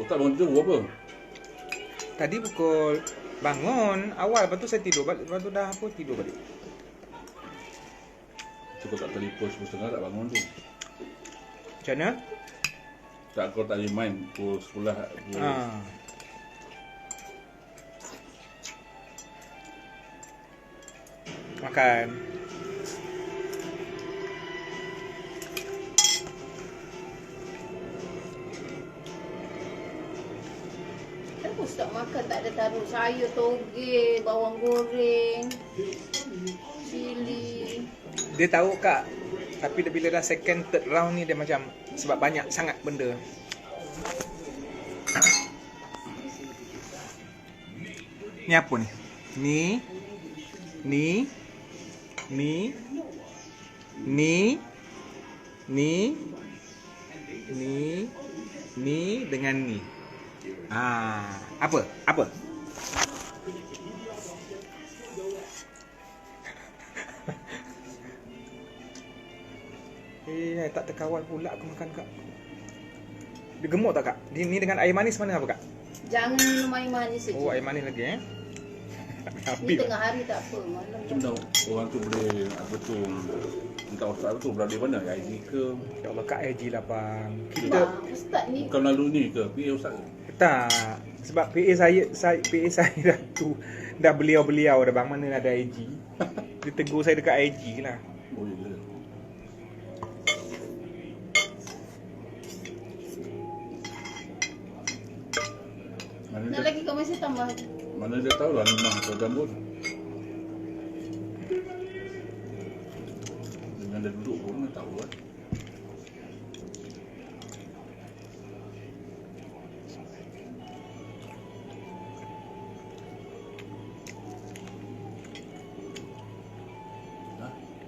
tak bangun tidur apa? Tadi pukul bangun awal, lepas tu saya tidur balik, lepas tu dah apa tidur balik. Cuba kat telefon 10.30 tak bangun tu. Macam mana? Tak, kau tak boleh main pukul 10. Makan. Kenapa Ustaz makan tak ada taruh sayur, toge, bawang goreng, cili. Dia tahu Kak, tapi bila dah second third round ni dia macam sebab banyak sangat benda. Ni apa ni? Ni dengan ni. Apa? Tak terkawal pula aku makan Kak. Dia gemuk tak Kak? Ni dengan air manis mana apa Kak? Jangan minum air manis je. Oh, air manis lagi Ni tengah hari tak apa, malam. Macam dah orang tu boleh apa tu, entah ustaz tu berada di mana, IG ke? Ya Allah Kak, IG lah bang. Kita Bang, Ustaz ni Bukan melalui ni ke? PA ustaz ke? tak. Sebab PA saya dah tu. Dah beliau-beliau dah bang, mana ada IG. Dia tegur saya dekat IG lah. Oh ya. nak lagi kau masih tambah. Mana dia tahu lah memang kau gambut. Dengan dia duduk pun dia tahu kan.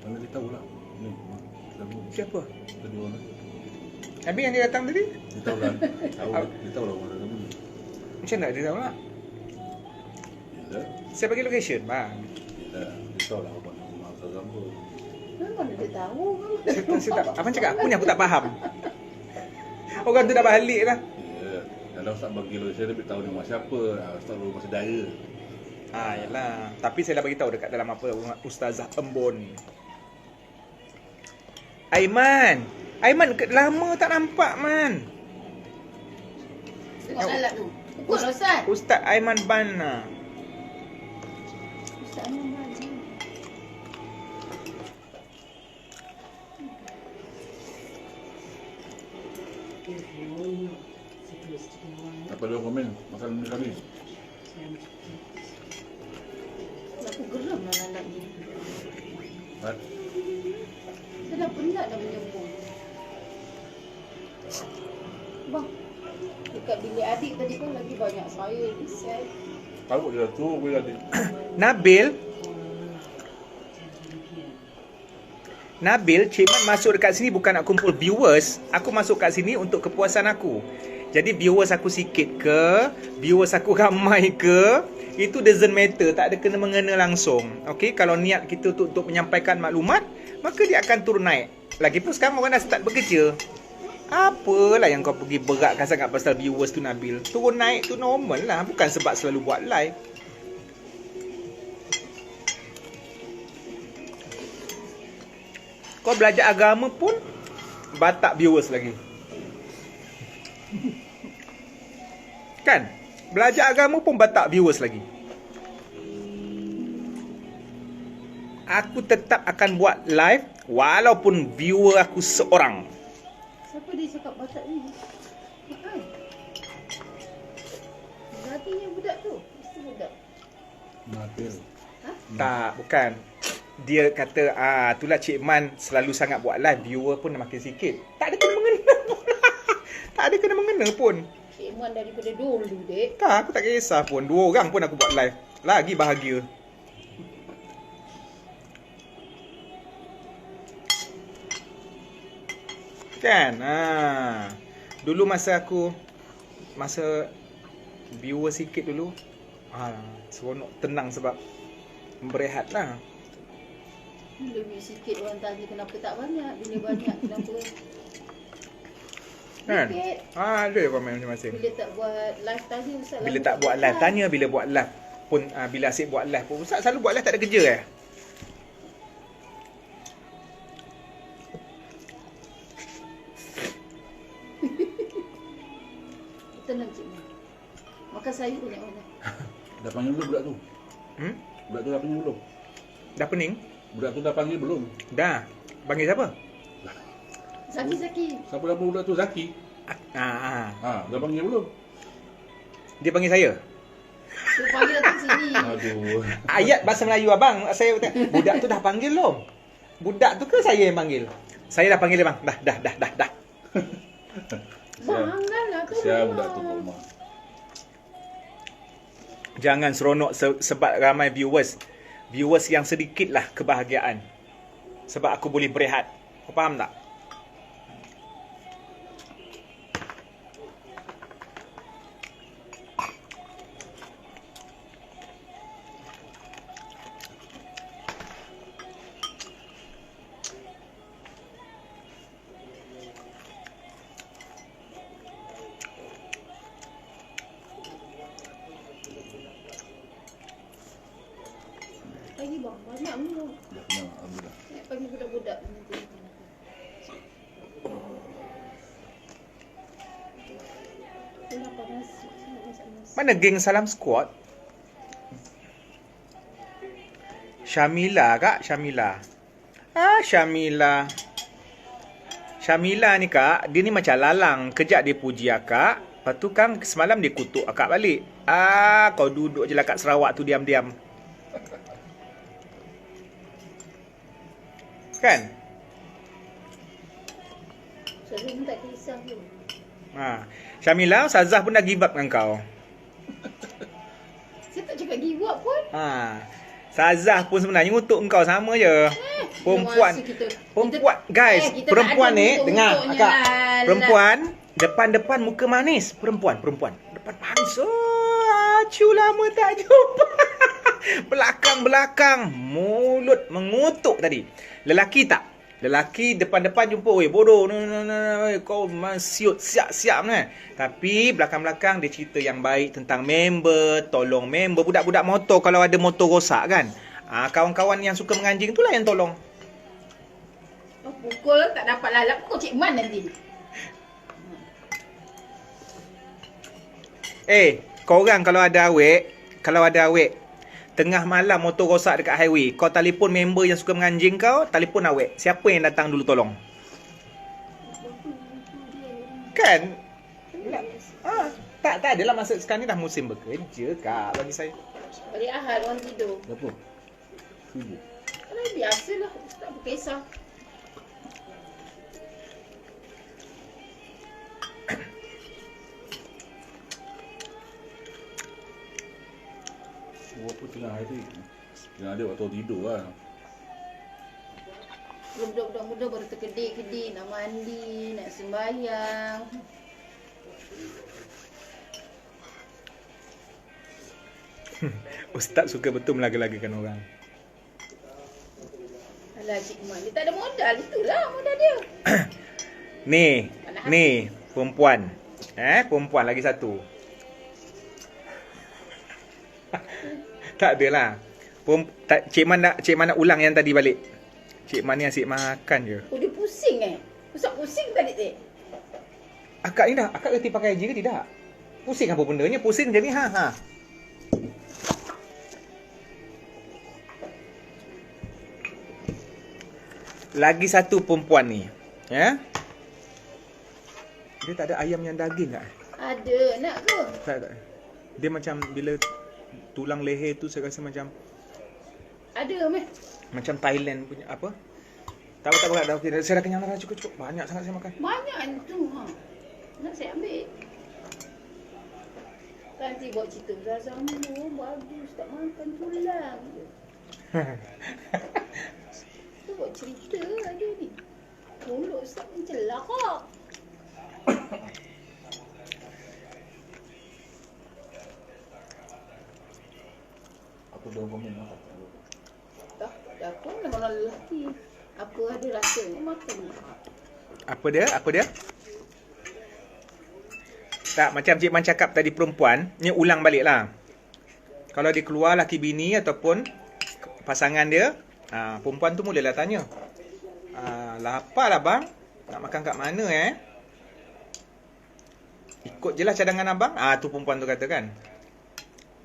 Mana dia tahu lah. Ni, gambut. Siapa? Tadi orang lagi. Habis yang dia datang tadi? Dia tahu lah. Dia tahu lah orang gambut. Macam nak dia tahu lah. Ya. Saya bagi location bang. Dia tahu lah apa nama asal gambut. Memang dia tahu. Saya tak, abang cakap aku ni aku tak faham. Orang tu dah balik lah. Ya. Kalau ustaz bagi location dia tahu nama siapa. Ustaz baru masih daya. Yalah. Tapi saya dah bagi tahu dekat dalam apa Ustazah Embon. Aiman, lama tak nampak man. Tengok salat tu. Pukul Ustaz. Ustaz Aiman Bana. Ustaz Aiman Bana. Apa dia komen makan ni kami? Aku geram lah anak ni. Kan? Saya dah penat dah menyembung. Bang, dekat bilik adik tadi kan lagi banyak sayur. Isai. Tahu dia tu bila dia. Nabil, Cik Man masuk dekat sini bukan nak kumpul viewers. Aku masuk kat sini untuk kepuasan aku. Jadi viewers aku sikit ke, viewers aku ramai ke, itu doesn't matter, tak ada kena-mengena langsung. Okey, kalau niat kita untuk menyampaikan maklumat, maka dia akan turun naik. Lagipun sekarang orang dah start bekerja. Apalah yang kau pergi beratkan sangat pasal viewers tu Nabil. Turun naik tu normal lah, bukan sebab selalu buat live. Kau belajar agama pun batak viewers lagi. Kan? Belajar agama pun batak viewers lagi. Aku tetap akan buat live walaupun viewer aku seorang. Siapa dia cakap batak ni? Haan. Berartinya budak tu. Mesti budak. Nabil. Ha? Tak, bukan. Dia kata, itulah Cik Man selalu sangat buat live, viewer pun makin sikit. Tak ada kena-mengena pun. Tak ada kena-mengena pun. Cik Man daripada dulu, dek. Tak, aku tak kisah pun. 2 orang pun aku buat live. Lagi bahagia. Kan? Dulu masa viewer sikit dulu, seronok, tenang sebab berehat lah. Lebih sikit orang tanya kenapa tak banyak. Bila banyak kenapa? Kan? Sikit. Ada komen masing-masing. Bila tak buat live tadi Ustaz Bila tak buat live, tanya bila buat live pun, bila asyik buat live pun. Ustaz selalu buat live tak ada kerja Tenang Cik Mat. Makan sayur banyak mana? Dah panggil belum budak tu? Hmm? Budak tu dah panggil belum? Dah pening? Budak tu dah panggil belum? Dah. Panggil siapa? Zaki. Siapa nama budak tu? Zaki? Dah panggil belum? Dia panggil saya. Dia panggil datang sini. Aduh. Ayat bahasa Melayu abang. Saya kata, budak tu dah panggil belum? Budak tu ke saya yang panggil? Saya dah panggil dia bang. Dah. Banganlah tu. Kesian budak tu kat rumah. Jangan seronok sebab ramai viewers. Viewers yang sedikit lah kebahagiaan. Sebab aku boleh berehat. Kau faham tak? Pagi bang, banyak minum. Dah kenal, alhamdulillah. Nak bagi budak-budak nanti. Kenapa nasi? Saya masak nasi. Mana geng Salam Squad? Syamila kak, Syamila. Syamila. Syamila ni kak, dia ni macam lalang. Kejap dia puji akak. Lepas tu kan semalam dia kutuk akak balik. Kau duduk je lah kat Sarawak tu diam-diam. Kan? Saya pun tak kisah pun. Syamila, Ustazah pun dah give up dengan kau. Saya tak cakap give up pun. Ustazah pun sebenarnya ngutuk engkau sama je. Perempuan, guys, perempuan ni, dengar akak. Perempuan, depan-depan muka manis. Perempuan. Depan manis. Acu lama tak jumpa. Belakang-belakang mulut mengutuk tadi. Lelaki tak? Lelaki depan-depan jumpa, weh bodoh, kau siut siap-siap ni. Tapi belakang-belakang dia cerita yang baik tentang member, tolong member. Budak-budak motor kalau ada motor rosak kan. Kawan-kawan yang suka menganjing itulah yang tolong. Pukul tak dapat lalap, pukul Cik Man nanti. Korang kalau ada awek, tengah malam motor rosak dekat highway, kau telefon member yang suka menganjing kau, telefon awek. Siapa yang datang dulu tolong? Kan? Tak adalah masa sekarang ni dah musim bekerja kak bagi saya. Hari Ahad orang tidur. Berapa? 1000. Kalau biasalah, tak berkisah. Apa tengah hari? Tengah ada waktu tidur lah. Budak-budak muda baru terkedik-kedik, nak mandi, nak sembahyang. Ustaz suka betul melaga-lagakan orang. Alah Cik Mat, dia tak ada modal. Itulah modal dia. Ni, perempuan. Perempuan lagi satu. Tak adalah. Cik Man nak ulang yang tadi balik. Cik Man ni asyik makan je. Oh, dia pusing Ustaz pusing tadi teh. Akak ni dah, akak reti pakai haji ke tidak? Pusing apa bendanya? Pusing je ni Lagi satu perempuan ni. Ya? Dia tak ada ayam yang daging tak? Ada, nak ke? Tak. Dia macam bila tulang leher tu saya rasa macam Ada meh. macam Thailand punya apa? Tak apa. Okay. Saya dah kenyang dah, cukup. Banyak sangat saya makan. Banyak tu Nak saya ambil. Nanti buat cerita Zazamu bagus tak makan tulang. Tu buat cerita ada ni. Mulut Ustaz mencelak kok. Apa dah komen apa? Tak, aku memang orang lelaki. Aku ada rasa makan. Apa dia? Tak, macam Cik Man cakap tadi perempuan, ni ulang balik lah. Kalau dia keluar laki bini ataupun pasangan dia, perempuan tu mulalah tanya. Lapar lah bang, nak makan kat mana Ikut je lah cadangan abang. Tu perempuan tu kata kan.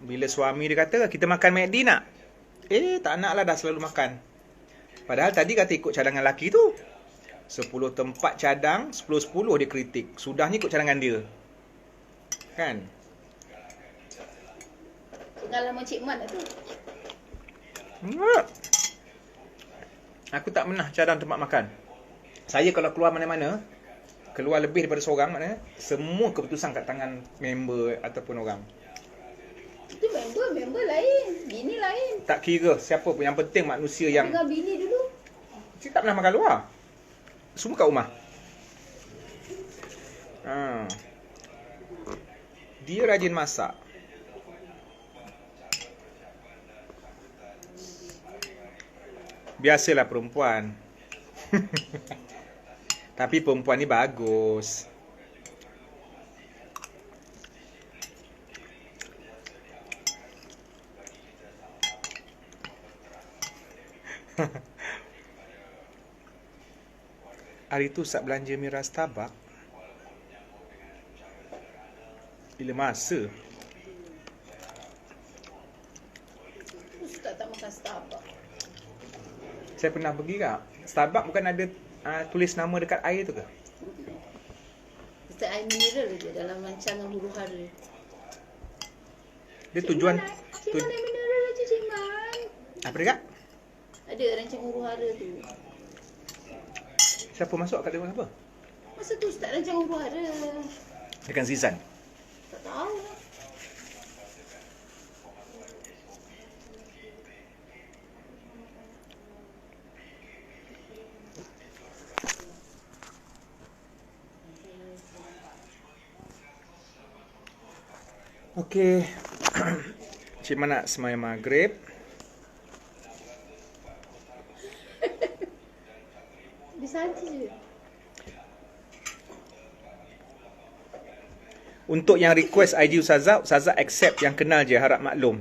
Bila suami dia kata, kita makan McD nak? Tak nak lah, dah selalu makan. Padahal tadi kata ikut cadangan laki tu. 10 tempat cadang, 10-10 dia kritik. Sudahnya ikut cadangan dia. Kan? Pengalaman Cik Man tu. Aku tak pernah cadang tempat makan. Saya kalau keluar mana-mana, keluar lebih daripada seorang, maknanya semua keputusan kat tangan member ataupun orang. Itu member lain, bini lain. Tak kira siapa pun, yang penting manusia yang... Dengan bini dulu. Saya tak pernah makan luar. Semua kat rumah. Dia rajin masak. Biasalah perempuan. Tapi perempuan ni bagus. Hari tu Ustaz belanja miras tabak. Bila masa? Ustaz tak makan Starbucks. Saya pernah pergi kat Starbucks, bukan ada tulis nama dekat air tu ke? Ustaz air mineral je dalam rancangan huru-hara. Dia tujuan Cik Man air mineral je Cik Man. apa dia? Ada rancangan huru-hara tu. Siapa masuk kat dia apa? Masa tu Ustaz rancangan huru-hara. Dengan Zizan. Tak tahu lah. Okey. Cik Man nak sembahyang maghrib. Bisa je. Untuk yang request IG Ustazah, Ustazah accept yang kenal je, harap maklum.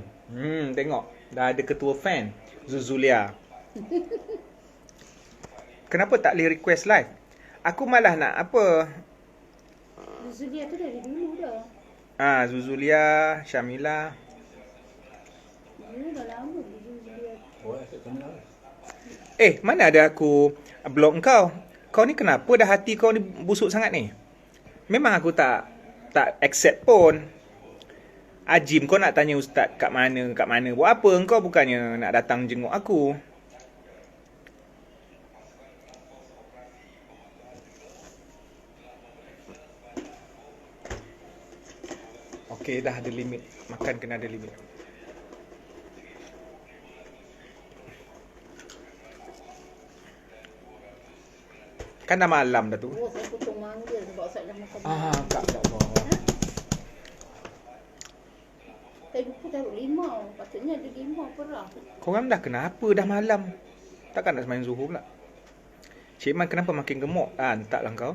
Tengok. Dah ada ketua fan, Zuzulia. Kenapa tak boleh request live? Aku malah nak apa? Zulia tu dari dulu dah. Zuzulia, Syamila. Dah lama Zulia. Mana ada aku blog kau? Kau ni kenapa dah hati kau ni busuk sangat ni? Memang aku tak accept pun. Ajim, kau nak tanya ustaz kat mana. Buat apa? Kau bukannya nak datang jenguk aku. Okey, dah ada limit. Makan kena ada limit. Kan dah malam dah tu. Saya potong mangga sebab Ustaz dah makan. Tak apa. Saya lupa taruh limau. Patutnya ada limau perah. Korang dah kenapa dah malam? Takkan nak sembang Zuhur pula. Cik Man kenapa makin gemuk? Entahlah kau.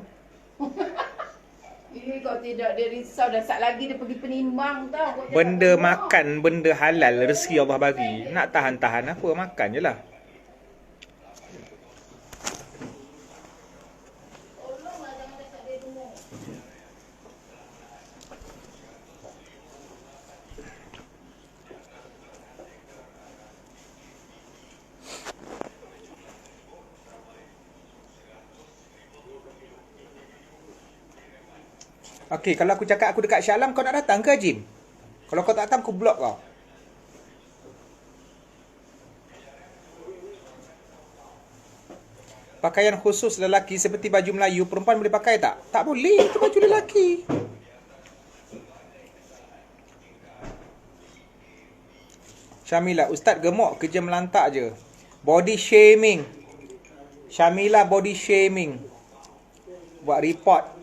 Kau tidak, dia risau dah sat lagi dia pergi penimbang tau. Benda makan, benda halal, rezeki Allah bagi. Nak tahan-tahan apa, makan je lah. Okey, kalau aku cakap aku dekat Shah Alam, kau nak datang ke Jim? Kalau kau tak datang, aku block kau. Pakaian khusus lelaki seperti baju Melayu, perempuan boleh pakai tak? Tak boleh, itu baju lelaki. Syamila, Ustaz gemuk, kerja melantak je. Body shaming. Syamila body shaming. Buat report.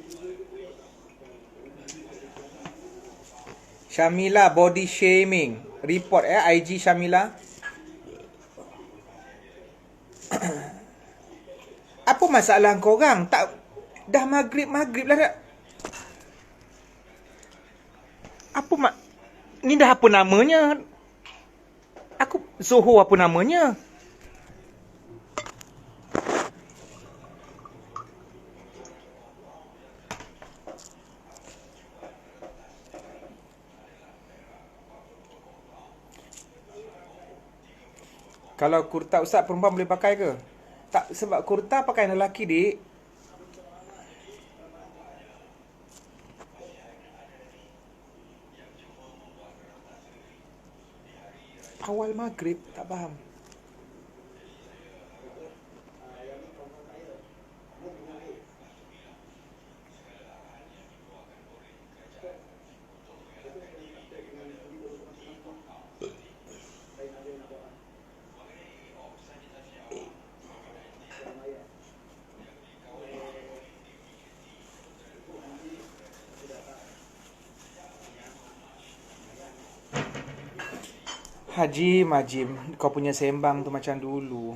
Syamila body shaming. Report IG Syamila. Apa masalah korang? Tak dah maghrib lah dah. Ni dah apa namanya? Aku Zoho apa namanya? Kalau kurta Ustaz perempuan boleh pakai ke? Tak, sebab kurta pakaian lelaki, dik. Awal maghrib, tak faham. Hajim, kau punya sembang tu macam dulu.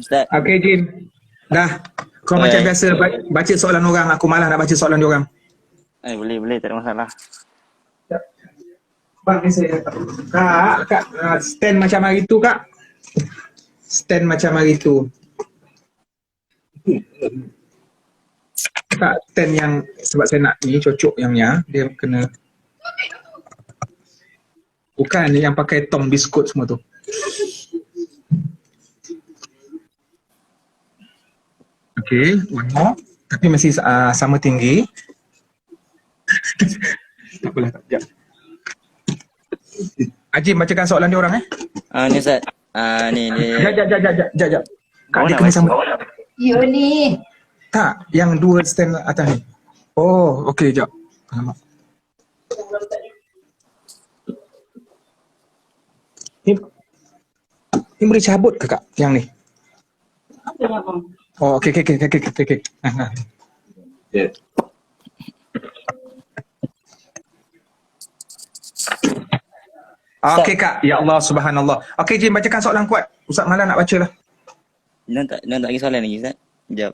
Ustaz. Okey, Jin. Dah. Kau macam biasa baca soalan orang. Aku malas nak baca soalan dia orang. Boleh, tak ada masalah. Bang, ni saya Kak, stand macam hari tu, Kak. Stand macam hari tu. Kak, stand yang sebab saya nak ni cocok yang dia kena. Bukan yang pakai tong biskut semua tu. Okey, one more. Tapi masih sama tinggi. Tak apalah, sekejap. Ajim, bacakan soalan dia orang Ni Ustaz. Ni. Sekejap. Kak, Bawa dia nak kena baca. sama. You ni. Tak, yang dua stand atas ni. Oh, okey, sekejap. Alamak. Ni boleh cabut ke, Kak, yang ni? Apa yang abang? Oh, okey. Yeah. Okey, Kak. Ya Allah, subhanallah. Okey, Jim, bacakan soalan kuat. Ustaz malah nak baca lah. Dia tak lagi soalan lagi Ustaz. Sekejap.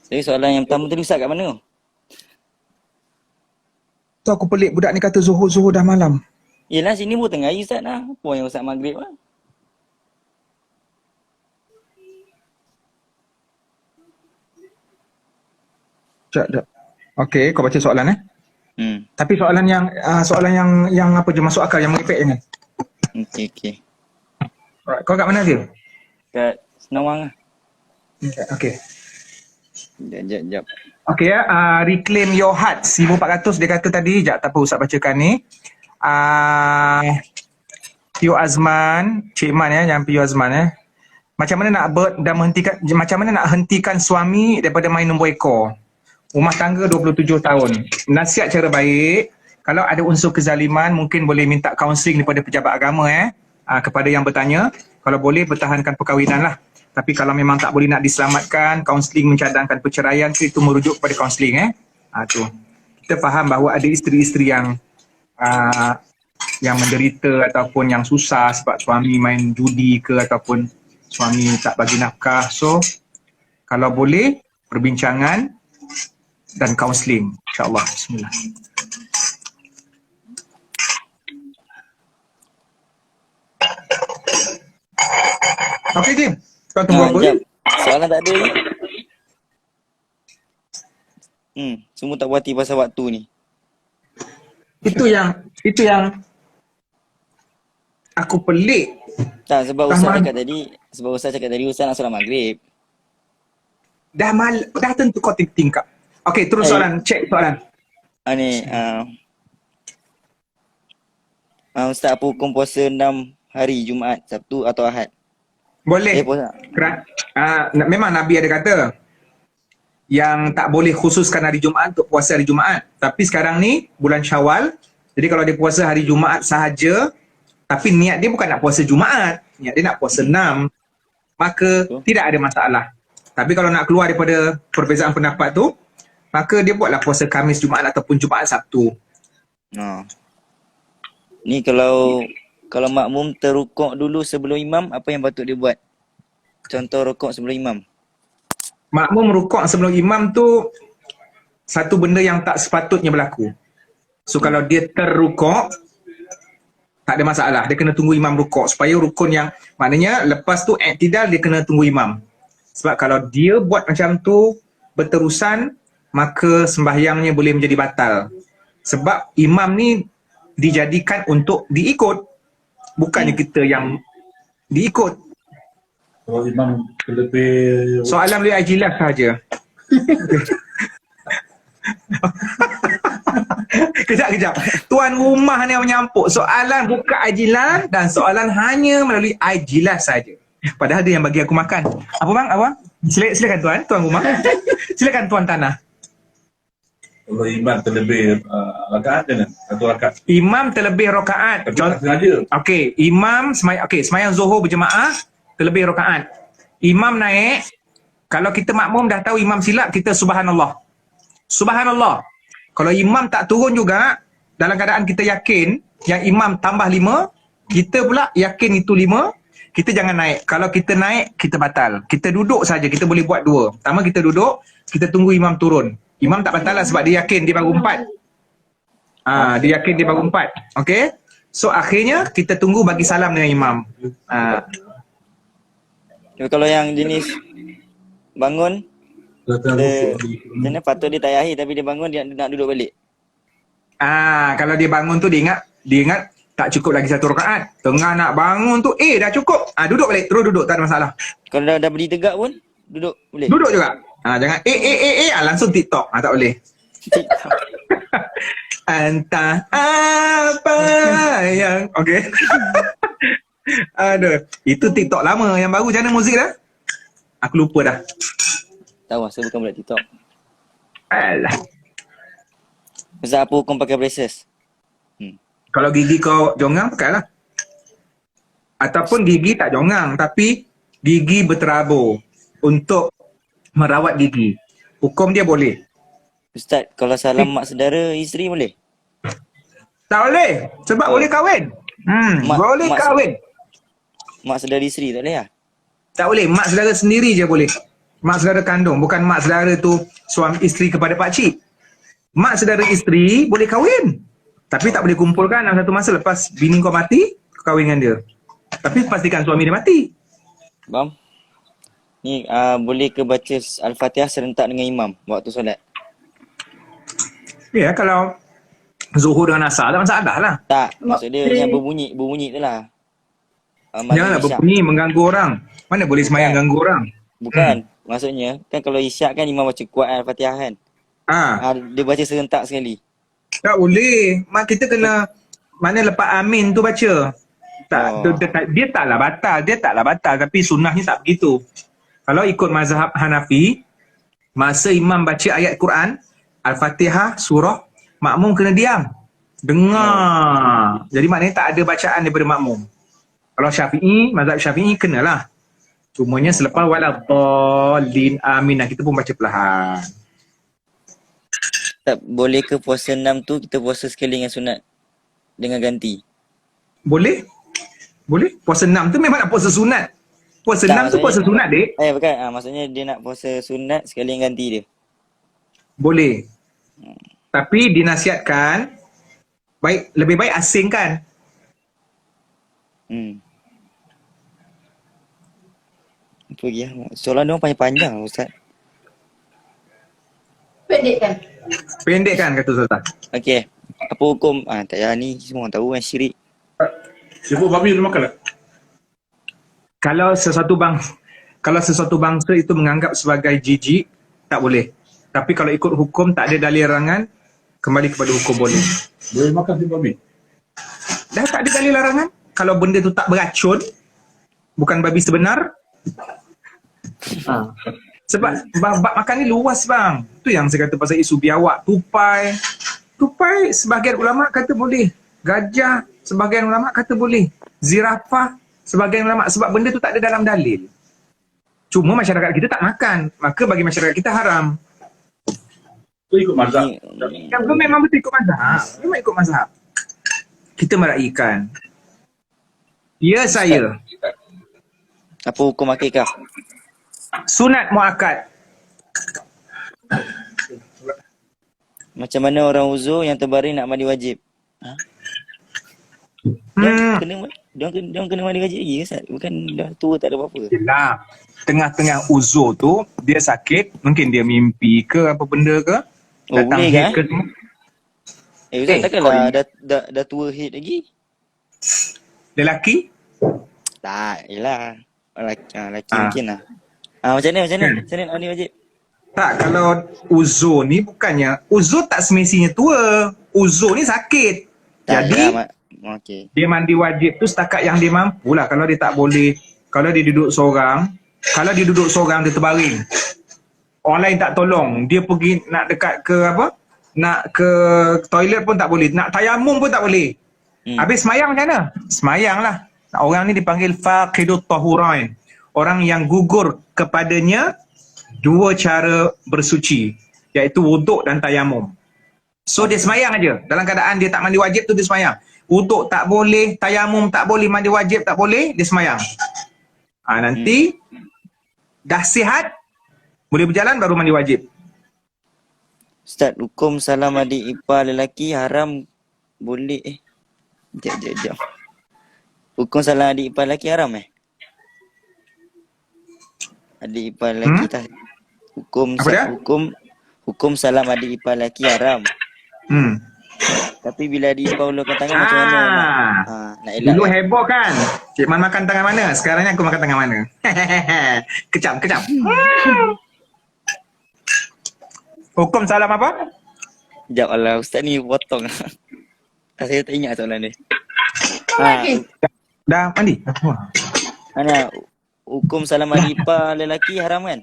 Jadi soalan yang pertama tadi Ustaz kat mana? Tu aku pelik budak ni kata Zuhur dah malam. Yelah sini pun tengah hari Ustaz lah. Apa yang Ustaz maghrib lah. Sekejap. Okey, kau baca soalan Tapi soalan yang apa je masuk akal, yang merepek jangan. Okey. Alright, kau kat mana dia? Kat Senawang lah. Okey. Sekejap. Okey reclaim your heart 1400 dia kata tadi. Sekejap, tak apa Ustaz bacakan ni. Pio Azman, Cik Man yang Pio Azman Macam mana nak hentikan suami daripada main nombor ekor? Rumah tangga 27 tahun. Nasihat cara baik, kalau ada unsur kezaliman mungkin boleh minta kaunseling daripada pejabat agama kepada yang bertanya. Kalau boleh pertahankan perkahwinan lah. Tapi kalau memang tak boleh nak diselamatkan, kaunseling mencadangkan perceraian, itu merujuk kepada kaunseling tu. Kita faham bahawa ada isteri-isteri yang menderita ataupun yang susah sebab suami main judi ke ataupun suami tak bagi nafkah. So kalau boleh perbincangan dan kaunseling. InsyaAllah. Bismillah. Okey, Jim. Kau tunggu apa? Jap. Soalan tak ada ni. Semua tak puas hati pasal waktu ni. Itu yang aku pelik. Tak, sebab Rahman. Ustaz cakap tadi Ustaz nak solat maghrib. Dah tentu kau tingkap. Okey, terus soalan. Cek soalan. Ustaz, apa hukum puasa 6 hari Jumaat, Sabtu atau Ahad? Boleh. Puasa. Memang Nabi ada kata yang tak boleh khususkan hari Jumaat untuk puasa hari Jumaat. Tapi sekarang ni bulan Syawal. Jadi kalau dia puasa hari Jumaat sahaja, tapi niat dia bukan nak puasa Jumaat, niat dia nak puasa 6, maka tidak ada masalah. Tapi kalau nak keluar daripada perbezaan pendapat tu, maka dia buatlah puasa Khamis Jumaat ataupun Jumaat Sabtu. Ni kalau makmum terrukuk dulu sebelum imam, apa yang patut dia buat? Contoh rukuk sebelum imam. Makmum rukuk sebelum imam tu satu benda yang tak sepatutnya berlaku. So kalau dia terrukuk, tak ada masalah. Dia kena tunggu imam rukuk supaya rukun yang maknanya lepas tu i'tidal dia kena tunggu imam. Sebab kalau dia buat macam tu berterusan, maka sembahyangnya boleh menjadi batal. Sebab imam ni dijadikan untuk diikut, bukannya kita yang diikut. Kalau imam lebih Soalan boleh ajilah sahaja. Kejap. Tuan rumah ni yang menyampuk. Soalan buka ajilan dan soalan hanya melalui ajilah saja. Padahal dia yang bagi aku makan. Apa bang? Apa? Silakan tuan rumah. Silakan tuan tanah. kalau imam terlebih rakaat jangan satu rakaat. Imam terlebih rakaat. Tapi tak sengaja. Okey, imam semayang Zuhur berjemaah terlebih rakaat. Imam naik, kalau kita makmum dah tahu imam silap, kita subhanallah. Subhanallah. Kalau imam tak turun juga, dalam keadaan kita yakin yang imam tambah 5, kita pula yakin itu 5, kita jangan naik. Kalau kita naik, kita batal. Kita duduk saja, kita boleh buat 2. Pertama kita duduk, kita tunggu imam turun. Imam tak batal lah sebab dia yakin dia baru 4. Dia yakin dia baru 4. Okey? So akhirnya kita tunggu bagi salam dengan imam. Kalau yang jenis bangun, dia patut dia tayahi tapi dia bangun dia nak duduk balik. Kalau dia bangun tu dia ingat tak cukup lagi 1 rakaat. Tengah nak bangun tu dah cukup. Duduk balik, terus duduk, tak ada masalah. Kalau dah berdiri tegak pun duduk boleh. Duduk juga. Jangan langsung TikTok. Tak boleh. TikTok. Entah apa yang okey. Aduh, itu TikTok lama, yang baru macam mana muzik dah? Aku lupa dah. Tahu saya bukan budak TikTok. Alah. Ustaz, apa hukum pakai braces? Kalau gigi kau jongang, pakailah. Ataupun gigi tak jongang tapi gigi berterabur untuk merawat gigi. Hukum dia boleh. Ustaz, kalau salam mak saudara isteri boleh? Tak boleh. Sebab boleh kahwin. Boleh kahwin. Mak saudara isteri tak boleh lah? Tak boleh. Mak saudara sendiri je boleh. Mak saudara kandung. Bukan mak saudara tu suami isteri kepada pakcik. Mak saudara isteri boleh kahwin. Tapi tak boleh kumpulkan dalam satu masa lepas bini kau mati, kau kahwin dengan dia. Tapi pastikan suami dia mati. Bam. Ni boleh ke baca Al-Fatihah serentak dengan imam waktu solat? Ya, kalau Zuhur dengan Asar tak masalah lah. Tak, maksud dia yang berbunyi tu lah. Janganlah berbunyi mengganggu orang. Mana boleh semayang ganggu orang? Bukan, maksudnya kan kalau isyak kan imam baca kuat Al-Fatihah kan. Dia baca serentak sekali. Tak boleh. Mak kita kena mana lepas amin tu baca. Dia taklah batal, tapi sunnahnya tak begitu. Kalau ikut mazhab Hanafi, masa imam baca ayat Quran, Al-Fatihah, surah, makmum kena diam. Dengar. Jadi maknanya tak ada bacaan daripada makmum. Kalau Syafi'i, mazhab Syafi'i kenalah. Cumanya selepas waladhdallin amin, kita pun baca perlahan. Tak boleh ke puasa 6 tu kita puasa sekali dengan sunat dengan ganti? Boleh? Boleh. Puasa 6 tu memang nak puasa sunat. Puasa 6 tu puasa sunat, dek. Bukan. Maksudnya dia nak puasa sunat sekali dengan ganti dia. boleh. Tapi dinasihatkan lebih baik asingkan. Apa lagi ya? Soalan dia panjang Ustaz. Pendekkan. Pendekkan kata Sultan. Okey. Apa hukum? Tak payah ni semua orang tahu kan syirik. Sibuk babi lu makan tak? Kalau sesuatu bangsa itu menganggap sebagai jijik, tak boleh. Tapi kalau ikut hukum tak ada dalil larangan, kembali kepada hukum boleh. Boleh makan sibuk babi? Dah tak ada dalil larangan. Kalau benda tu tak beracun, bukan babi sebenar. Sebab bab makan ni luas bang. Tu yang saya kata pasal isu biawak, tupai. Tupai sebahagian ulama kata boleh. Gajah sebahagian ulama kata boleh. Zirafah sebahagian ulama, sebab benda tu tak ada dalam dalil. Cuma masyarakat kita tak makan, maka bagi masyarakat kita haram. Tu ikut mazhab. Yang tu memang betul ikut mazhab. Memang ikut mazhab. Kita meraihkan. Ya saya. Apa hukum akikah? Sunat muakkad. Macam mana orang uzur yang terbaring nak mandi wajib? Dia kena mandi wajib lagi ke Ustaz? Bukan dah tua tak ada apa-apa. Yelah. Tengah-tengah uzur tu, dia sakit, mungkin dia mimpi ke apa benda ke. Datang boleh head ke? ke semua. Ustaz takkanlah dah tua head lagi? Lelaki? Tak, yelah. Lelaki mungkin lah. Macam mana nak mandi wajib? Tak, kalau uzur ni bukannya, uzur tak semestinya tua. Uzur ni sakit. Tak, Jadi, okay. dia mandi wajib tu setakat yang dia mampu lah. Kalau dia tak boleh, kalau dia duduk seorang dia terbaring. Orang lain tak tolong. Dia pergi nak dekat ke apa? Nak ke toilet pun tak boleh. Nak tayamum pun tak boleh. Habis semayang macam mana? Semayang lah. Orang ni dipanggil faqidut tahurain. Orang yang gugur kepadanya dua cara bersuci, iaitu wuduk dan tayamum. So dia semayang aja. Dalam keadaan dia tak mandi wajib tu dia semayang. Wuduk tak boleh, tayamum tak boleh, mandi wajib tak boleh, dia semayang. Nanti dah sihat, boleh berjalan baru mandi wajib. Ustaz, hukum salam adik ipar lelaki haram boleh Sekejap. Hukum salam adik ipar lelaki haram Adik ipar lelaki tak. Hukum salam adik ipar lelaki haram. Tapi bila adik ipar ulurkan tangan macam mana? Nak elak. Dulu heboh kan? Cik Man makan tangan mana? Sekarang ni aku makan tangan mana? Kejam. Hukum salam apa? Sekejap Allah, Ustaz ni potong. Saya tak ingat soalan dia. Dah mandi? Mana? Hukum salam adik ipar lelaki haram kan?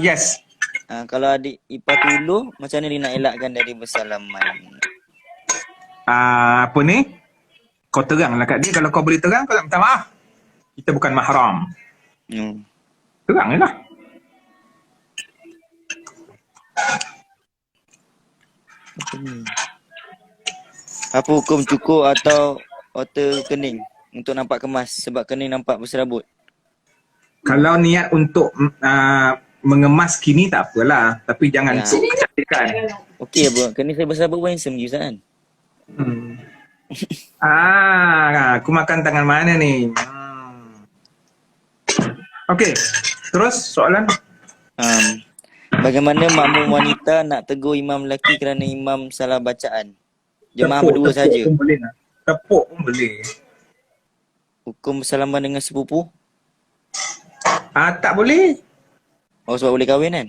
Yes. Kalau adik ipar tu ulur, macam mana dia nak elakkan dari bersalaman? Apa ni? Kau teranglah kat dia. Kalau kau boleh terang, kau tak minta maaf. Kita bukan mahram. Terang je lah. Apa hukum cukur atau otter kening untuk nampak kemas sebab kening nampak berserabut? Kalau niat untuk mengemas kini tak apalah, tapi jangan untuk kecantikan. Okey apa? Kening saya berserabut pun handsome je Ustaz kan? Aku makan tangan mana ni? Okey, terus soalan. Bagaimana makmum wanita nak tegur imam lelaki kerana imam salah bacaan? Jemaah berdua saja. Tepuk pun boleh. Hukum bersalaman dengan sepupu? Tak boleh. Sebab boleh kahwin kan?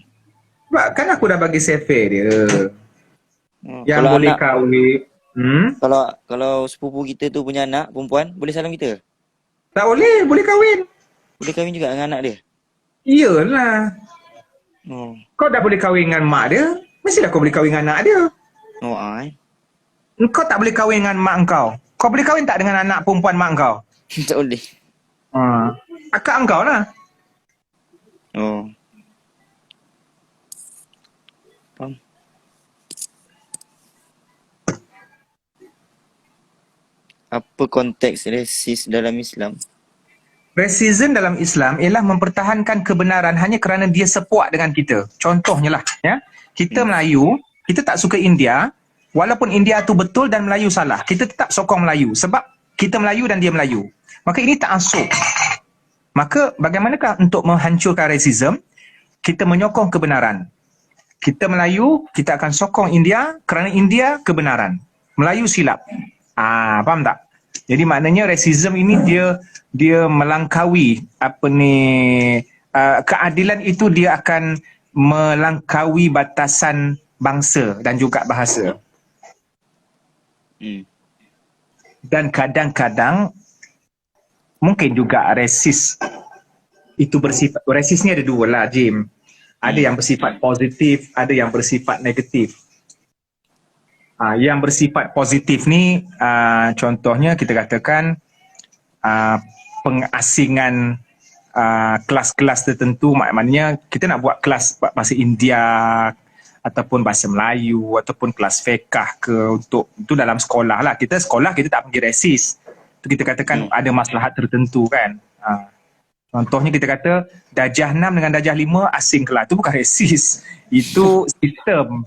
Sebab kan aku dah bagi sefer dia. Yang kalau boleh anak, kahwin. Kalau sepupu kita tu punya anak perempuan, boleh salam kita? Tak boleh, boleh kahwin. Boleh kahwin juga dengan anak dia? Iyalah. Kau dah boleh kahwin dengan mak dia, mestilah kau boleh kahwin dengan anak dia. Kau tak boleh kahwin dengan mak kau. Kau boleh kahwin tak dengan anak perempuan mak kau? Tak boleh. Akak engkau lah. Faham. Apa konteks resis dalam Islam? Racism dalam Islam ialah mempertahankan kebenaran hanya kerana dia sepuak dengan kita. Contohnya lah, ya. kita Melayu, kita tak suka India, walaupun India tu betul dan Melayu salah, kita tetap sokong Melayu sebab kita Melayu dan dia Melayu. Maka ini ta'assub. Maka bagaimanakah untuk menghancurkan rasism? Kita menyokong kebenaran. Kita Melayu, kita akan sokong India kerana India kebenaran. Melayu silap. Faham tak? Jadi maknanya rasism ini dia melangkaui keadilan itu dia akan melangkaui batasan bangsa dan juga bahasa. Dan kadang-kadang mungkin juga rasis itu bersifat, rasis ni ada dua lah Jim. Ada yang bersifat positif, ada yang bersifat negatif. Yang bersifat positif ni contohnya kita katakan pengasingan kelas-kelas tertentu, maknanya kita nak buat kelas bahasa India ataupun bahasa Melayu ataupun kelas fiqh ke, untuk itu dalam sekolah lah. Kita sekolah kita tak pergi rasis. Itu kita katakan ada maslahat tertentu kan. Contohnya kita kata darjah 6 dengan darjah 5 asing kelas, itu bukan rasis. Itu sistem.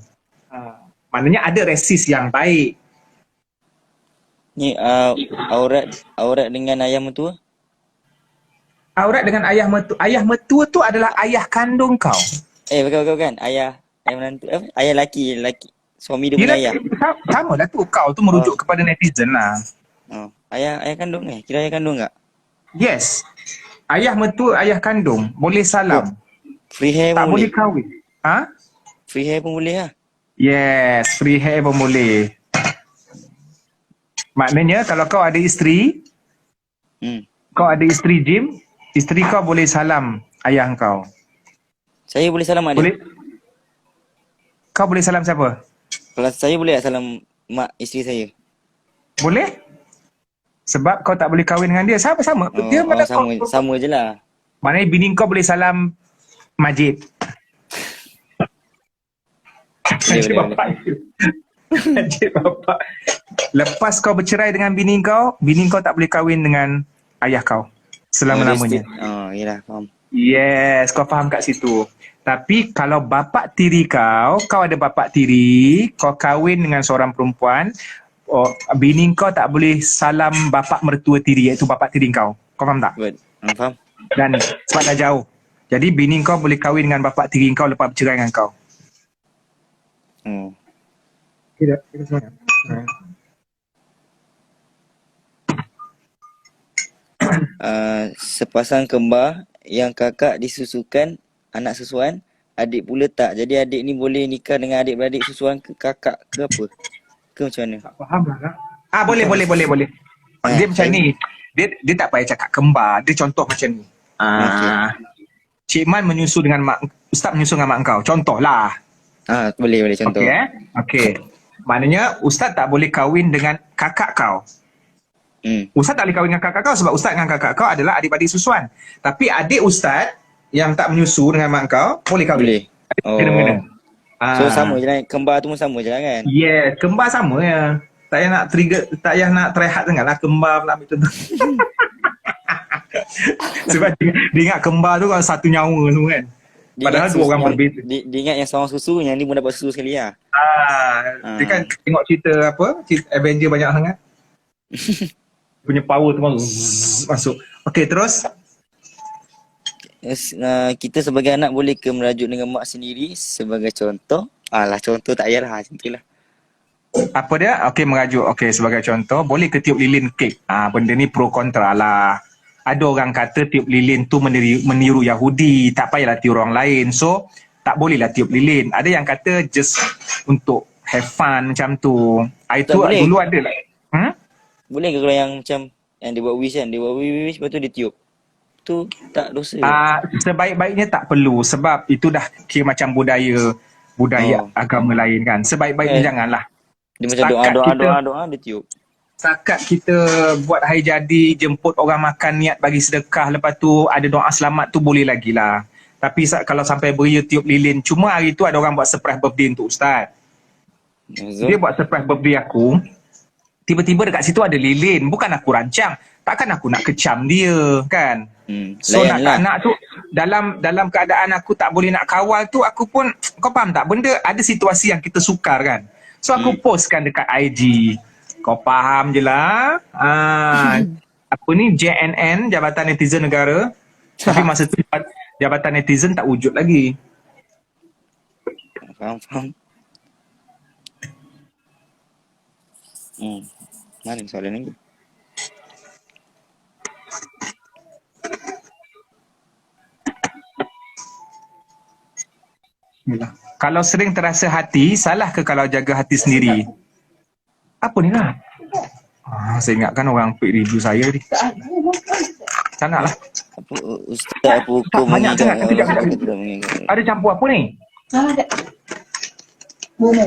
Maknanya ada rasis yang baik. Ni aurat dengan ayah mentua? Aurat dengan ayah mertua tu adalah ayah kandung kau. Bukan. Ayah menantu. Ayah laki. Suami dia punya ayah. Sama lah tu. Kau tu merujuk kepada netizen lah. Ayah kandung ni? Kira ayah kandung tak? Yes. Ayah mertua, ayah kandung. Boleh salam. Free hair tak pun boleh? boleh kahwin. Free hair pun boleh lah? Yes. Free hair pun boleh. Maknanya kalau kau ada isteri, kau ada isteri Jim, isteri kau boleh salam ayah kau. Saya boleh salam mak dia? Boleh. Kau boleh salam siapa? Kalau saya boleh tak salam mak isteri saya? Boleh. Sebab kau tak boleh kahwin dengan dia. Sama-sama. Dia sama je lah. Maknanya bini kau boleh salam Majid. Majid bapak. Majid bapak. Lepas kau bercerai dengan bini kau tak boleh kahwin dengan ayah kau selama-lamanya. Yelah, faham. Yes, kau faham kat situ. Tapi kalau bapak tiri kau ada bapak tiri, kau kahwin dengan seorang perempuan, bini kau tak boleh salam bapak mertua tiri, iaitu bapak tiri kau. Kau faham tak? Faham. Dan sebab dah jauh. Jadi bini kau boleh kahwin dengan bapak tiri kau lepas bercerai dengan kau. Kita semuanya. Sepasang kembar yang kakak disusukan anak susuan, adik pula tak. Jadi adik ni boleh nikah dengan adik-beradik susuan ke kakak ke apa? Ke macam mana? Tak faham lah. Boleh. Dia macam ni. Dia tak payah cakap kembar. Dia contoh macam ni. Cik Man menyusu dengan mak, Ustaz menyusu dengan mak kau. Contohlah. Boleh contoh. Okey. Maknanya Ustaz tak boleh kahwin dengan kakak kau. Ustaz tak boleh kahwin dengan kakak kau sebab Ustaz dengan kakak kau adalah adik-adik susuan. Tapi adik Ustaz yang tak menyusu dengan mak kau boleh kahwin. Boleh. Kena-kena. So sama je lah. Kembar tu pun sama je lah kan? Yeah, kembar sama ya. Tak payah nak trigger, tak payah nak try hard sangat lah. Kembar pula ambil contoh. Sebab dia ingat kembar tu kalau satu nyawa tu kan. Padahal dua orang berbeza. Dia ingat yang seorang susu, yang ni pun dapat susu sekali lah. Dia kan tengok cerita cerita Avenger banyak sangat. Punya power tu masuk. Okey, terus. Kita sebagai anak boleh ke merajuk dengan mak sendiri sebagai contoh? Contoh tak payahlah, macam tu lah. Apa dia? Okey, merajuk. Okey, sebagai contoh, boleh ke tiup lilin kek? Benda ni pro kontra lah. Ada orang kata tiup lilin tu meniru Yahudi, tak payahlah tiup orang lain. So, tak bolehlah tiup lilin. Ada yang kata just untuk have fun macam tu. Itu dulu ada lah. Boleh ke kalau yang macam yang dia buat wish kan? Dia buat wish, lepas tu dia tiup. Tu tak dosa. Sebaik-baiknya tak perlu sebab itu dah kira macam budaya agama lain kan. Sebaik-baiknya janganlah. Dia macam doa dia tiup. Setakat kita buat hari jadi, jemput orang makan, niat bagi sedekah, lepas tu ada doa selamat tu boleh lagi lah. Tapi kalau sampai beria tiup lilin, cuma hari tu ada orang buat surprise birthday untuk Ustaz. Dia buat surprise birthday aku, tiba-tiba dekat situ ada lilin. Bukan aku rancang, takkan aku nak kecam dia kan. So nak tak nak tu dalam keadaan aku tak boleh nak kawal tu, aku pun, kau faham tak, benda ada situasi yang kita sukar kan. So aku postkan dekat IG. Kau faham je lah. Apa ni, JNN, Jabatan Netizen Negara. Tapi masa tu Jabatan Netizen tak wujud lagi. Faham. Mana soalan lagi? Kalau sering terasa hati, salah ke kalau jaga hati sendiri? Apa ni lah? Saya ingatkan orang pick review saya ni. Tak nak lah. Apa Ustaz, apa hukum banyak sangat. mengingat Kejap. orang tidak mengingat? Ada campur apa ni? Ada. Bomo.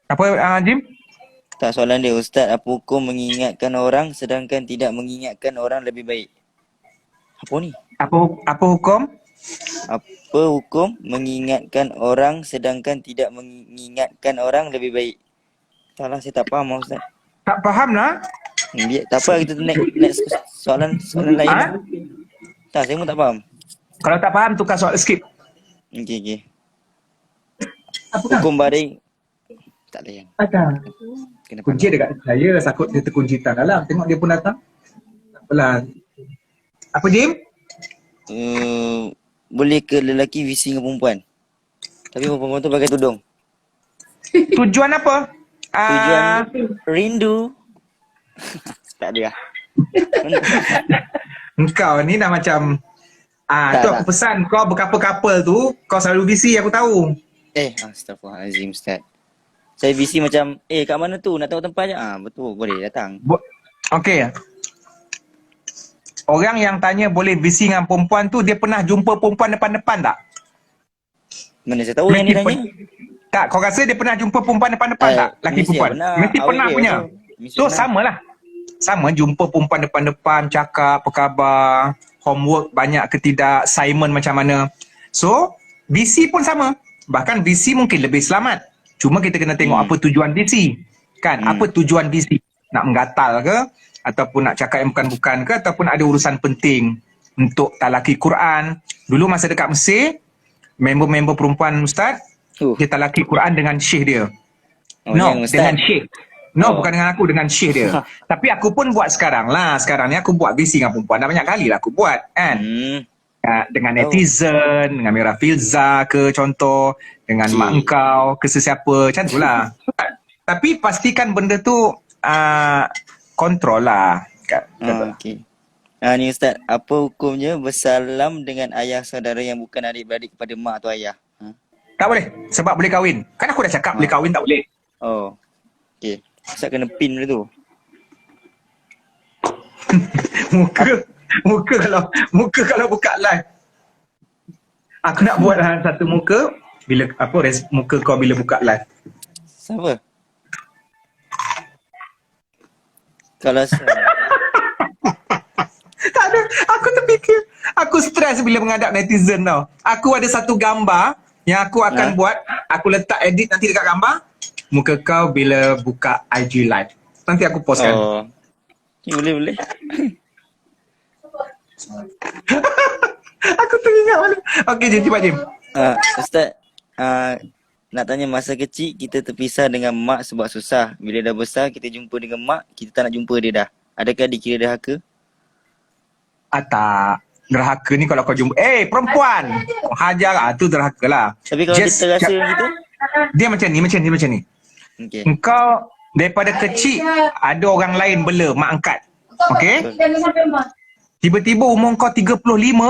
Apa Jim? Tak, soalan dia, Ustaz, apa hukum mengingatkan orang sedangkan tidak mengingatkan orang lebih baik? Apa ni? Apa hukum? Apa hukum mengingatkan orang sedangkan tidak mengingatkan orang lebih baik? Salah, saya tak faham Ustaz. Tak faham lah. Tak apa, kita next soalan lain. Ha? Tak, saya pun tak faham. Kalau tak faham, tukar soal, skip. Okey. Apa Hukum baring. Tak layan. Ada. Kenapa? Kunci dekat saya, takut dia terkunci tak dalam. Tengok dia pun datang. Tak apalah. Apa Jim? Boleh ke lelaki visi dengan perempuan? Tapi perempuan tu pakai tudung. Tujuan apa? Tujuan rindu. Tak ada lah. Engkau ni dah macam Tak, tu tak. aku pesan kau berkapal-kapal tu, kau selalu visi aku tahu. Astaghfirullahalazim Ustaz. Saya visi macam, kat mana tu? Nak tahu tempatnya? Betul, boleh datang. Okey. Orang yang tanya boleh visi dengan perempuan tu, dia pernah jumpa perempuan depan-depan tak? Mana saya tahu yang ni tanya? Tak, kau rasa dia pernah jumpa perempuan depan-depan tak? Laki mesti perempuan. pernah. Mesti Awet pernah dia punya. tu. Mesti So pernah. samalah. Sama jumpa perempuan depan-depan, cakap apa khabar, homework banyak ke tidak, assignment macam mana. So, visi pun sama. Bahkan visi mungkin lebih selamat. Cuma kita kena tengok apa tujuan visi. Kan? Apa tujuan visi? Nak menggatal ke? Ataupun nak cakap yang bukan-bukan ke? Ataupun ada urusan penting untuk talaki Quran. Dulu masa dekat Mesir, member-member perempuan Ustaz, dia talaki Quran dengan syekh dia. No, dengan syekh. No, bukan dengan aku, dengan syekh dia. Tapi aku pun buat sekarang lah. Sekarang ni aku buat visi dengan perempuan. Dah banyak kali lah aku buat. Kan? Dengan netizen, dengan Mira Filza ke contoh, dengan mak engkau ke sesiapa, macam tu lah. Tapi pastikan benda tu kontrol lah. Okey. Ni Ustaz, apa hukumnya bersalam dengan ayah saudara yang bukan adik-beradik kepada mak atau ayah? Tak boleh, sebab boleh kahwin. Kan aku dah cakap boleh kahwin tak boleh. Oh, okey. Ustaz kena pin dulu tu. Muka kalau buka live. Aku nak buat satu muka bila muka kau bila buka live. Siapa? Kalau Tak ada. Aku terfikir. Aku stres bila menghadap netizen tau. Aku ada satu gambar yang aku akan buat. Aku letak edit nanti dekat gambar. Muka kau bila buka IG live. Nanti aku postkan. Oh. Boleh. Aku teringat mana. Okey, Jim, cepat Jim. Ustaz, nak tanya, masa kecil kita terpisah dengan mak sebab susah. Bila dah besar kita jumpa dengan mak, kita tak nak jumpa dia dah. Adakah dikira derhaka? Tak. Derhaka ni kalau kau jumpa, perempuan. Hajar lah, tu derhaka lah. Tapi kalau dia terasa gitu? Dia macam ni. Okay. Engkau daripada kecil ada orang lain bela mak angkat. Okey? Tiba-tiba umur kau 35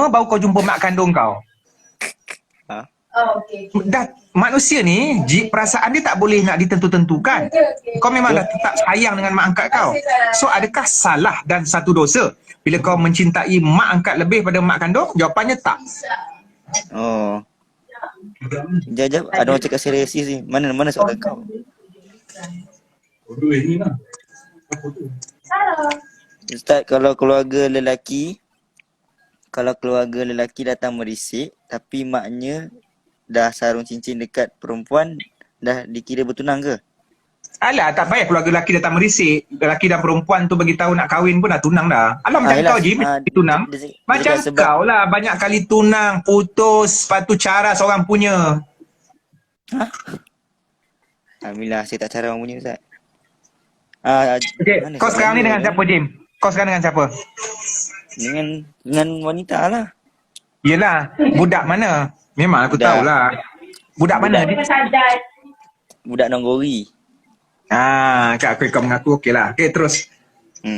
baru kau jumpa mak kandung kau. Dah manusia ni perasaan dia tak boleh nak ditentu-tentukan. Kau memang dah tetap sayang dengan mak angkat kau. So adakah salah dan satu dosa bila kau mencintai mak angkat lebih pada mak kandung? Jawapannya tak. Oh. Jap, ada orang cakap serius ni. Mana soalan kau? Ustaz, kalau keluarga lelaki datang merisik tapi maknya dah sarung cincin dekat perempuan, dah dikira bertunang ke? Alah, tak payah keluarga lelaki datang merisik. Lelaki dan perempuan tu bagi tahu nak kahwin pun dah tunang dah. Alah macam yelah, kau je mesti tunang. dia Macam cakap sebab kau lah banyak kali tunang, putus, lepas tu cara seorang punya. Alhamdulillah saya tak cara orang punya Ustaz. Okey, Mana kau soalan sekarang ni dia dengan ni? siapa, Jim? Kau sekarang dengan siapa? Dengan wanita lah. Yelah, budak mana? Memang aku Budak. tahulah. Budak mana? Budak Nonggori. Kak kau mengaku okey lah. Okey, terus.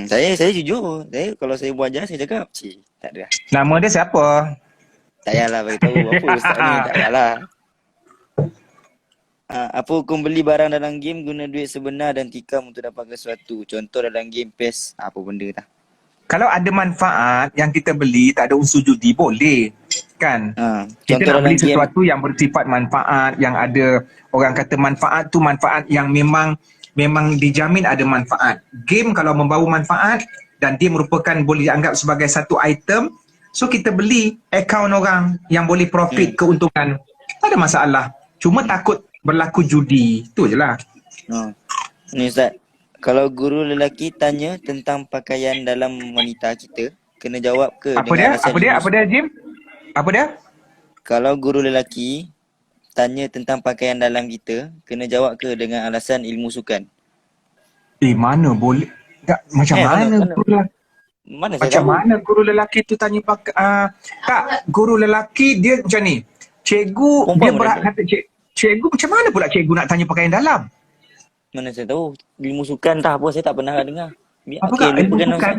Saya jujur. Kalau saya buat jahat saya cakap, tak ada. Nama dia siapa? Tak payahlah bagi tahu apa Ustaz ni, tak payahlah. Apa hukum beli barang dalam game guna duit sebenar dan tikam untuk dapatkan sesuatu? Contoh dalam game PES, apa benda tak? Kalau ada manfaat yang kita beli, tak ada unsur judi, boleh. Kan? Kita Contoh nak beli dalam game, sesuatu yang bersifat manfaat, yang ada orang kata manfaat tu manfaat yang memang dijamin ada manfaat. Game kalau membawa manfaat dan dia merupakan boleh dianggap sebagai satu item, so kita beli akaun orang yang boleh profit keuntungan. Tak ada masalah. Cuma takut berlaku judi. Tu je lah. Ni Ustaz, kalau guru lelaki tanya tentang pakaian dalam wanita kita, kena jawab ke Apa dia, Jim? Apa dia? Kalau guru lelaki tanya tentang pakaian dalam kita, kena jawab ke dengan alasan ilmu sukan? Mana boleh? Tak, macam mana guru lelaki? Mana saya Macam tahu? mana guru lelaki tu tanya pakai tak, guru lelaki dia macam ni. Cikgu Perempuan dia pun berhak ada. kata cikgu macam mana pula cikgu nak tanya pakaian dalam? Mana saya tahu? Ilmu sukan tak apa, saya tak pernah dengar. Apa kak? Ilmu sukan?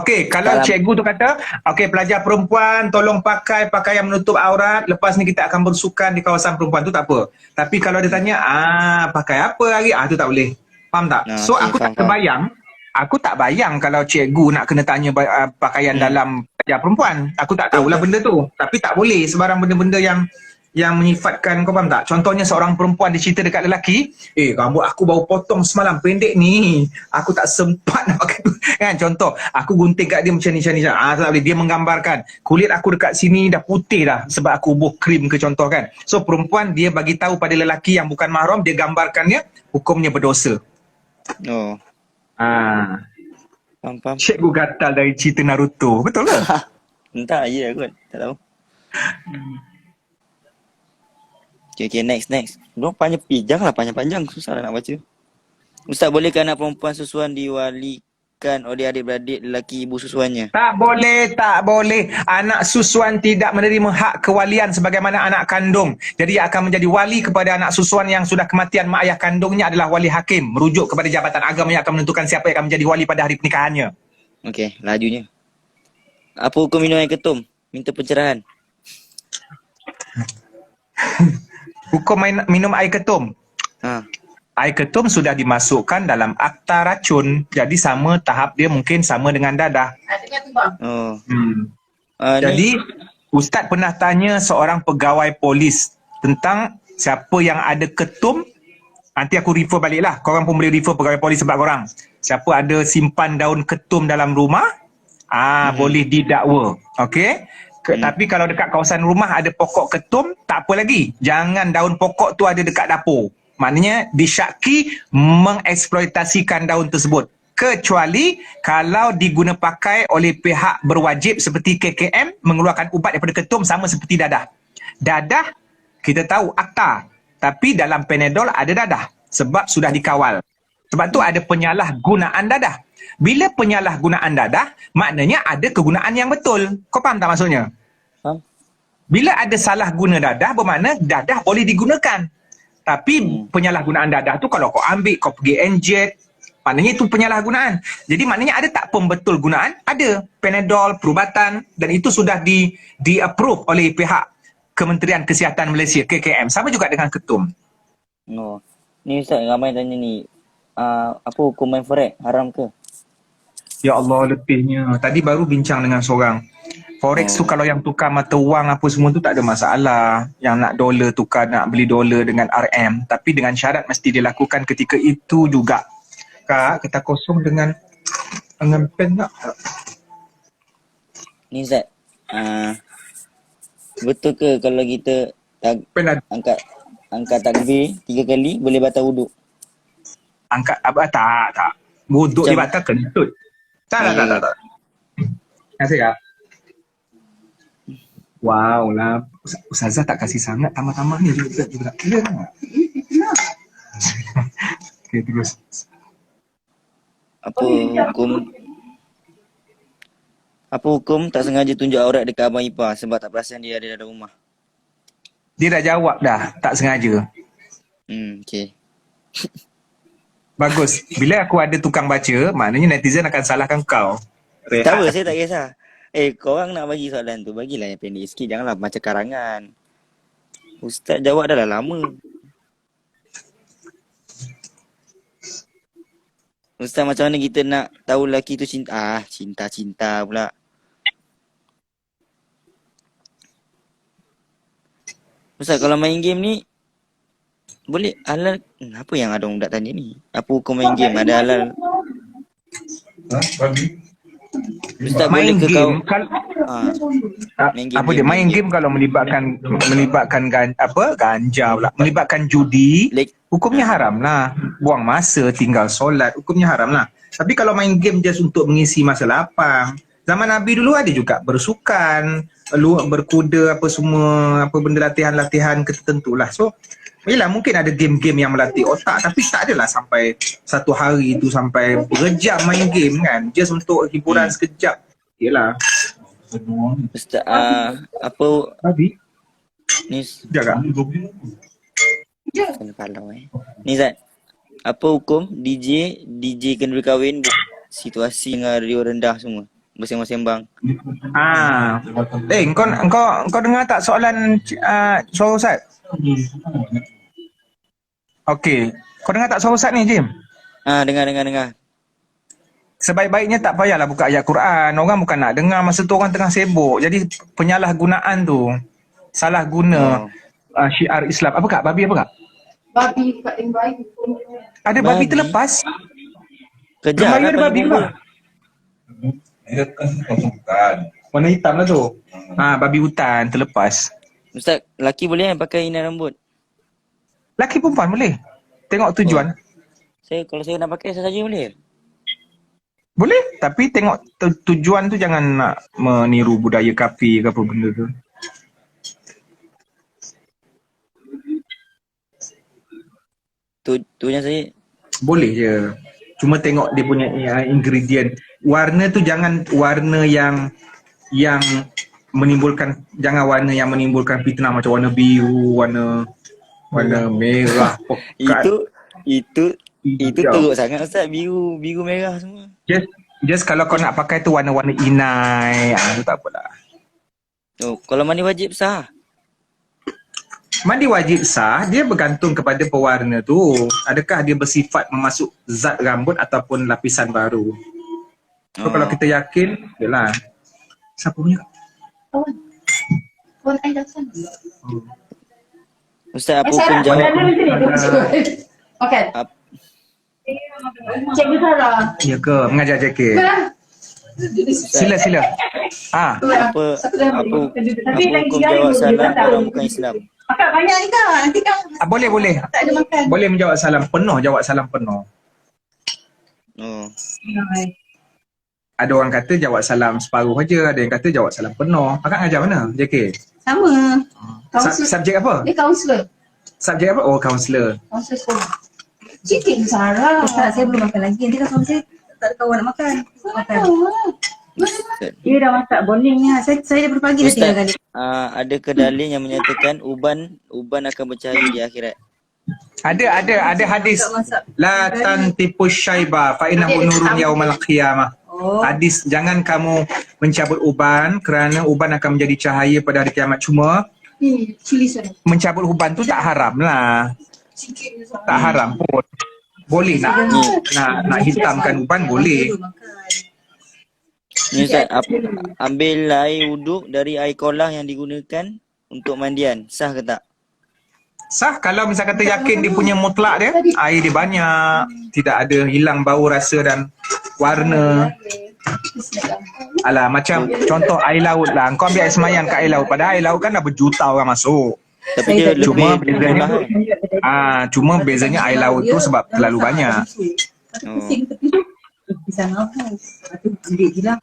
Okey, kalau cikgu tu kata, okey pelajar perempuan tolong pakai pakaian menutup aurat, lepas ni kita akan bersukan di kawasan perempuan tu tak apa. Tapi kalau dia tanya, pakai apa hari? Tu tak boleh. Faham tak? So okey, aku tak faham. terbayang, aku tak bayang kalau cikgu nak kena tanya pakaian dalam pelajar perempuan. Aku tak tahulah benda tu. Tapi tak boleh sebarang benda-benda yang menyifatkan, kau faham tak? Contohnya seorang perempuan dia cerita dekat lelaki, rambut aku baru potong semalam pendek ni. Aku tak sempat nak pakai tu. Kan contoh, aku gunting kat dia macam ni. Tak boleh. Dia menggambarkan, kulit aku dekat sini dah putih dah sebab aku buh krim ke contoh kan. So perempuan dia bagi tahu pada lelaki yang bukan mahram, dia gambarkannya, hukumnya berdosa. Faham. Cikgu gatal dari cerita Naruto. Betul ke? Entah, ya kot. Tak tahu. Okay, next. Belum panjang. Susah lah nak baca. Ustaz, bolehkah anak perempuan susuan diwalikan oleh adik-beradik lelaki ibu susuannya? Tak boleh. Anak susuan tidak menerima hak kewalian sebagaimana anak kandung. Jadi ia akan menjadi wali kepada anak susuan yang sudah kematian mak ayah kandungnya adalah wali hakim. Merujuk kepada jabatan agama yang akan menentukan siapa yang akan menjadi wali pada hari pernikahannya. Okey, lajunya. Apa hukum minum air ketum? Minta pencerahan. Hukum minum air ketum. Air ketum sudah dimasukkan dalam akta racun. Jadi sama tahap dia mungkin sama dengan dadah. Jadi Ustaz pernah tanya seorang pegawai polis tentang siapa yang ada ketum. Nanti aku refer balik lah. Korang pun boleh refer pegawai polis sebab korang. Siapa ada simpan daun ketum dalam rumah, boleh didakwa. Okey? Tapi kalau dekat kawasan rumah ada pokok ketum, tak apa lagi. Jangan daun pokok tu ada dekat dapur. Maknanya disyaki mengeksploitasikan daun tersebut. Kecuali kalau diguna pakai oleh pihak berwajib seperti KKM mengeluarkan ubat daripada ketum sama seperti dadah. Dadah kita tahu akta. Tapi dalam Panadol ada dadah. Sebab sudah dikawal. Sebab tu ada penyalahgunaan dadah. Bila penyalahgunaan dadah, maknanya ada kegunaan yang betul. Kau faham tak maksudnya? Faham. Bila ada salah guna dadah, bermakna dadah boleh digunakan. Tapi penyalahgunaan dadah tu kalau kau ambil, kau pergi inject, maknanya itu penyalahgunaan. Jadi maknanya ada tak pembetul gunaan? Ada. Panadol, perubatan, dan itu sudah di-approve oleh pihak Kementerian Kesihatan Malaysia, KKM. Sama juga dengan ketum. Ni Ustaz, ramai tanya ni. Apa hukum main forex? Haram ke? Ya Allah, lebihnya. Tadi baru bincang dengan seorang. Forex tu kalau yang tukar mata wang apa semua tu tak ada masalah. Yang nak dolar tukar, nak beli dolar dengan RM. Tapi dengan syarat mesti dilakukan ketika itu juga. Kak, kita kosong dengan pen tak? Ni Ustaz, betul ke kalau kita Pen ada. angkat takbir 3 kali boleh batal wuduk? Angkat apa? Tak. Wuduk di Macam- batal kentut. Tak. Kasih Kak. Wow lah. Ustazah tak kasih sangat tambah-tambah ni juga. Kira tak? Okay, terus. Apa hukum tak sengaja tunjuk aurat dekat abang ipar sebab tak perasan dia ada dalam rumah? Dia dah jawab dah, tak sengaja. Okay. Bagus. Bila aku ada tukang baca, maknanya netizen akan salahkan kau. Tak apa, saya tak kisah. Korang nak bagi soalan tu, bagilah yang pendek sikit. Janganlah macam karangan. Ustaz jawab dah lah lama. Ustaz, macam mana kita nak tahu lelaki tu cinta? Cinta pula. Ustaz, kalau main game ni, boleh halal? Apa yang ada orang tak tanya ni? Apa hukum main game? Ada halal? Ustaz, boleh Main ke kau? game kalau Main game, apa dia main game kalau melibatkan ganja pula, melibatkan judi, hukumnya haram lah. Buang masa tinggal solat, hukumnya haram lah. Tapi kalau main game just untuk mengisi masa lapang, zaman Nabi dulu ada juga bersukan, berkuda apa semua, apa benda latihan tertentu lah. So yelah, mungkin ada game-game yang melatih otak, tapi tak adalah sampai satu hari tu sampai berjam main game kan, just untuk hiburan sekejap. Yelah. Ustaz, apa Babi ni? jaga. Kena palau Ni Zat, apa hukum DJ kena berkahwin situasi dengan radio rendah semua bersembang-sembang? Kau dengar tak soalan suara Ustaz? Okey, kau dengar tak suara Ustaz ni, Jim? Dengar. Sebaik-baiknya tak payahlah buka ayat Quran. Orang bukan nak dengar masa tu orang tengah sibuk. Jadi penyalahgunaan tu, salah guna syiar Islam. Apa Kak? Babi apa Kak? Babi kat yang baik. Ada babi terlepas? Kejar Babi ada babi pagi apa? Dia kan bukan. Warna hitam lah tu. Babi hutan terlepas. Ustaz, lelaki boleh pakai inar rambut? Laki perempuan boleh. Tengok tujuan. Kalau saya nak pakai saya saja boleh? Boleh, tapi tengok tujuan tu, jangan nak meniru budaya kafir ke apa benda tu. Tujuan saya? Boleh je. Cuma tengok dia punya ingredient. Warna tu jangan warna yang menimbulkan, jangan warna yang menimbulkan fitnah macam warna biru, warna merah, pekat. Itu teruk sangat Ustaz, biru merah semua. Just kalau kau nak pakai tu warna-warna inai, tu tak apalah. Kalau mandi wajib sah? Mandi wajib sah, dia bergantung kepada pewarna tu. Adakah dia bersifat memasuk zat rambut ataupun lapisan baru. So kalau kita yakin, yalah. Siapa punya? Kawan I datang. Ustaz, apa hukum jawab? Okay. Cikgu Sarah. Ya ke? Mengajar JK. Sila. Apa hukum jawab salam orang bukan Islam? Akak banyak ni kan? Nanti kan Boleh. tak ada makan. Boleh menjawab salam penuh, jawab salam penuh. Ada orang kata jawab salam separuh aja, ada yang kata jawab salam penuh. Akak ngajar mana, JK? Sama. Subjek apa? Dia kaunselor. Subjek apa? Oh, kaunselor. Kaunselor sekolah. Cikgu Sarah. Ustaz, saya belum makan lagi. Nanti kan suami saya tak ada kawan nak makan. Dia dah masak bonding ni. Saya daripada pagi dah tinggal kali. Adakah dalil yang menyatakan uban akan bercahaya di akhirat? Ada hadis. La tantipu syaiba fa innahu nurun yaumal qiyamah. Hadis, jangan kamu mencabut uban kerana uban akan menjadi cahaya pada hari kiamat. Cuma mencabut uban tu tak haram lah. Tak haram pun. Boleh nak hitamkan uban, boleh. Ni Ustaz, ambil air wuduk dari air kolah yang digunakan untuk mandian, sah ke tak? Sah kalau misal kata yakin dia punya mutlak dia, air dia banyak, tidak ada hilang bau, rasa dan warna. Alah, macam contoh air laut lah. Kau ambil air semayang kat air laut, padahal air laut kan dah berjuta orang masuk. Tapi dia lebih Cuma bezanya mahal. cuma bezanya air laut tu sebab terlalu banyak. Tapi pusing tepi tu. Pisang apa? Aku ambil je lah.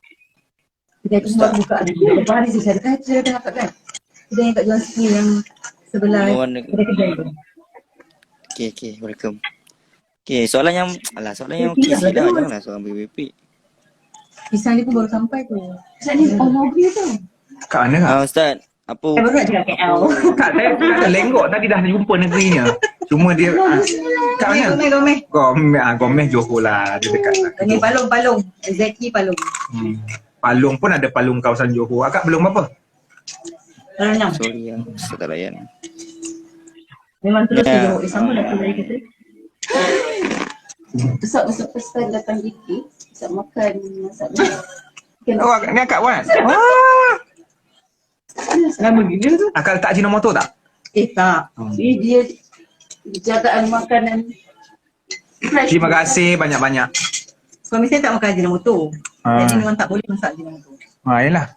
Kedai tu baru buka ada. Berapa hari je saya dah dapat kan? Kedai yang kat jual sini yang sebelah kedai tu. Okay, welcome. Okay, soalan yang okey sikit lah. Janganlah soalan berpepek. Pisang ni pun baru sampai tu. Pisang ni Mogri tu. Kat mana? Ustaz, apa Baru nak cakap KL. Kak, saya dah lenggok tadi dah jumpa negerinya. Cuma dia kat mana? Gomeh. Gomeh Johor lah. Dia dekat lah. Dengan Palung. Exactly Palung. Palung pun ada Palung kawasan Johor. Akak belum apa? Palung 6. sorry yang saya tak layan. Memang terus Ya. Johor. Sama dah tu dari kata. Besar-besar pesan datang dikit. Bisa makan masak. Oh, ni akak buat? Lama gila tu. Akak letak Ajinomoto tak? Tak. Dia jagaan makanan fresh. Terima kasih banyak-banyak. Suami saya tak makan Ajinomoto. Ah. Jadi memang tak boleh masak Ajinomoto. Yelah.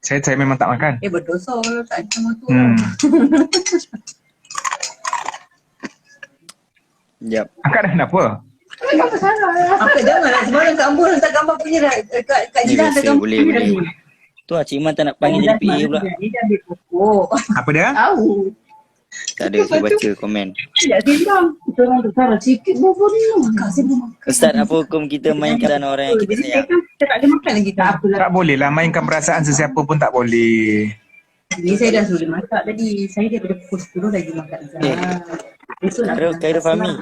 Saya memang tak makan. Berdosa kalau tak Ajinomoto. Jap. Akak dah kenapa? Apa salah? Apa janganlah semalam Kak Ambul hantar gambar punya kat Ni Jiran hantar biasa, gambar boleh. punya. Tu Cik Man tak nak panggil jadi PA pula. Dia dah ambil pokok. Apa dia? Tahu. Tak ada, saya baca komen. Tidak timbang. Kita orang tu salah sikit bubur ni. Kasih belum makan. Ustaz, apa hukum kita mainkan orang yang kita Jadi sayang? kita tak ada makan lagi. Tak apalah. Tak boleh lah mainkan perasaan sesiapa pun tak boleh. Jadi saya dah suruh dia masak tadi. Saya daripada pukul 10 lagi makan Zah. Besok nak Khairul Fahmi.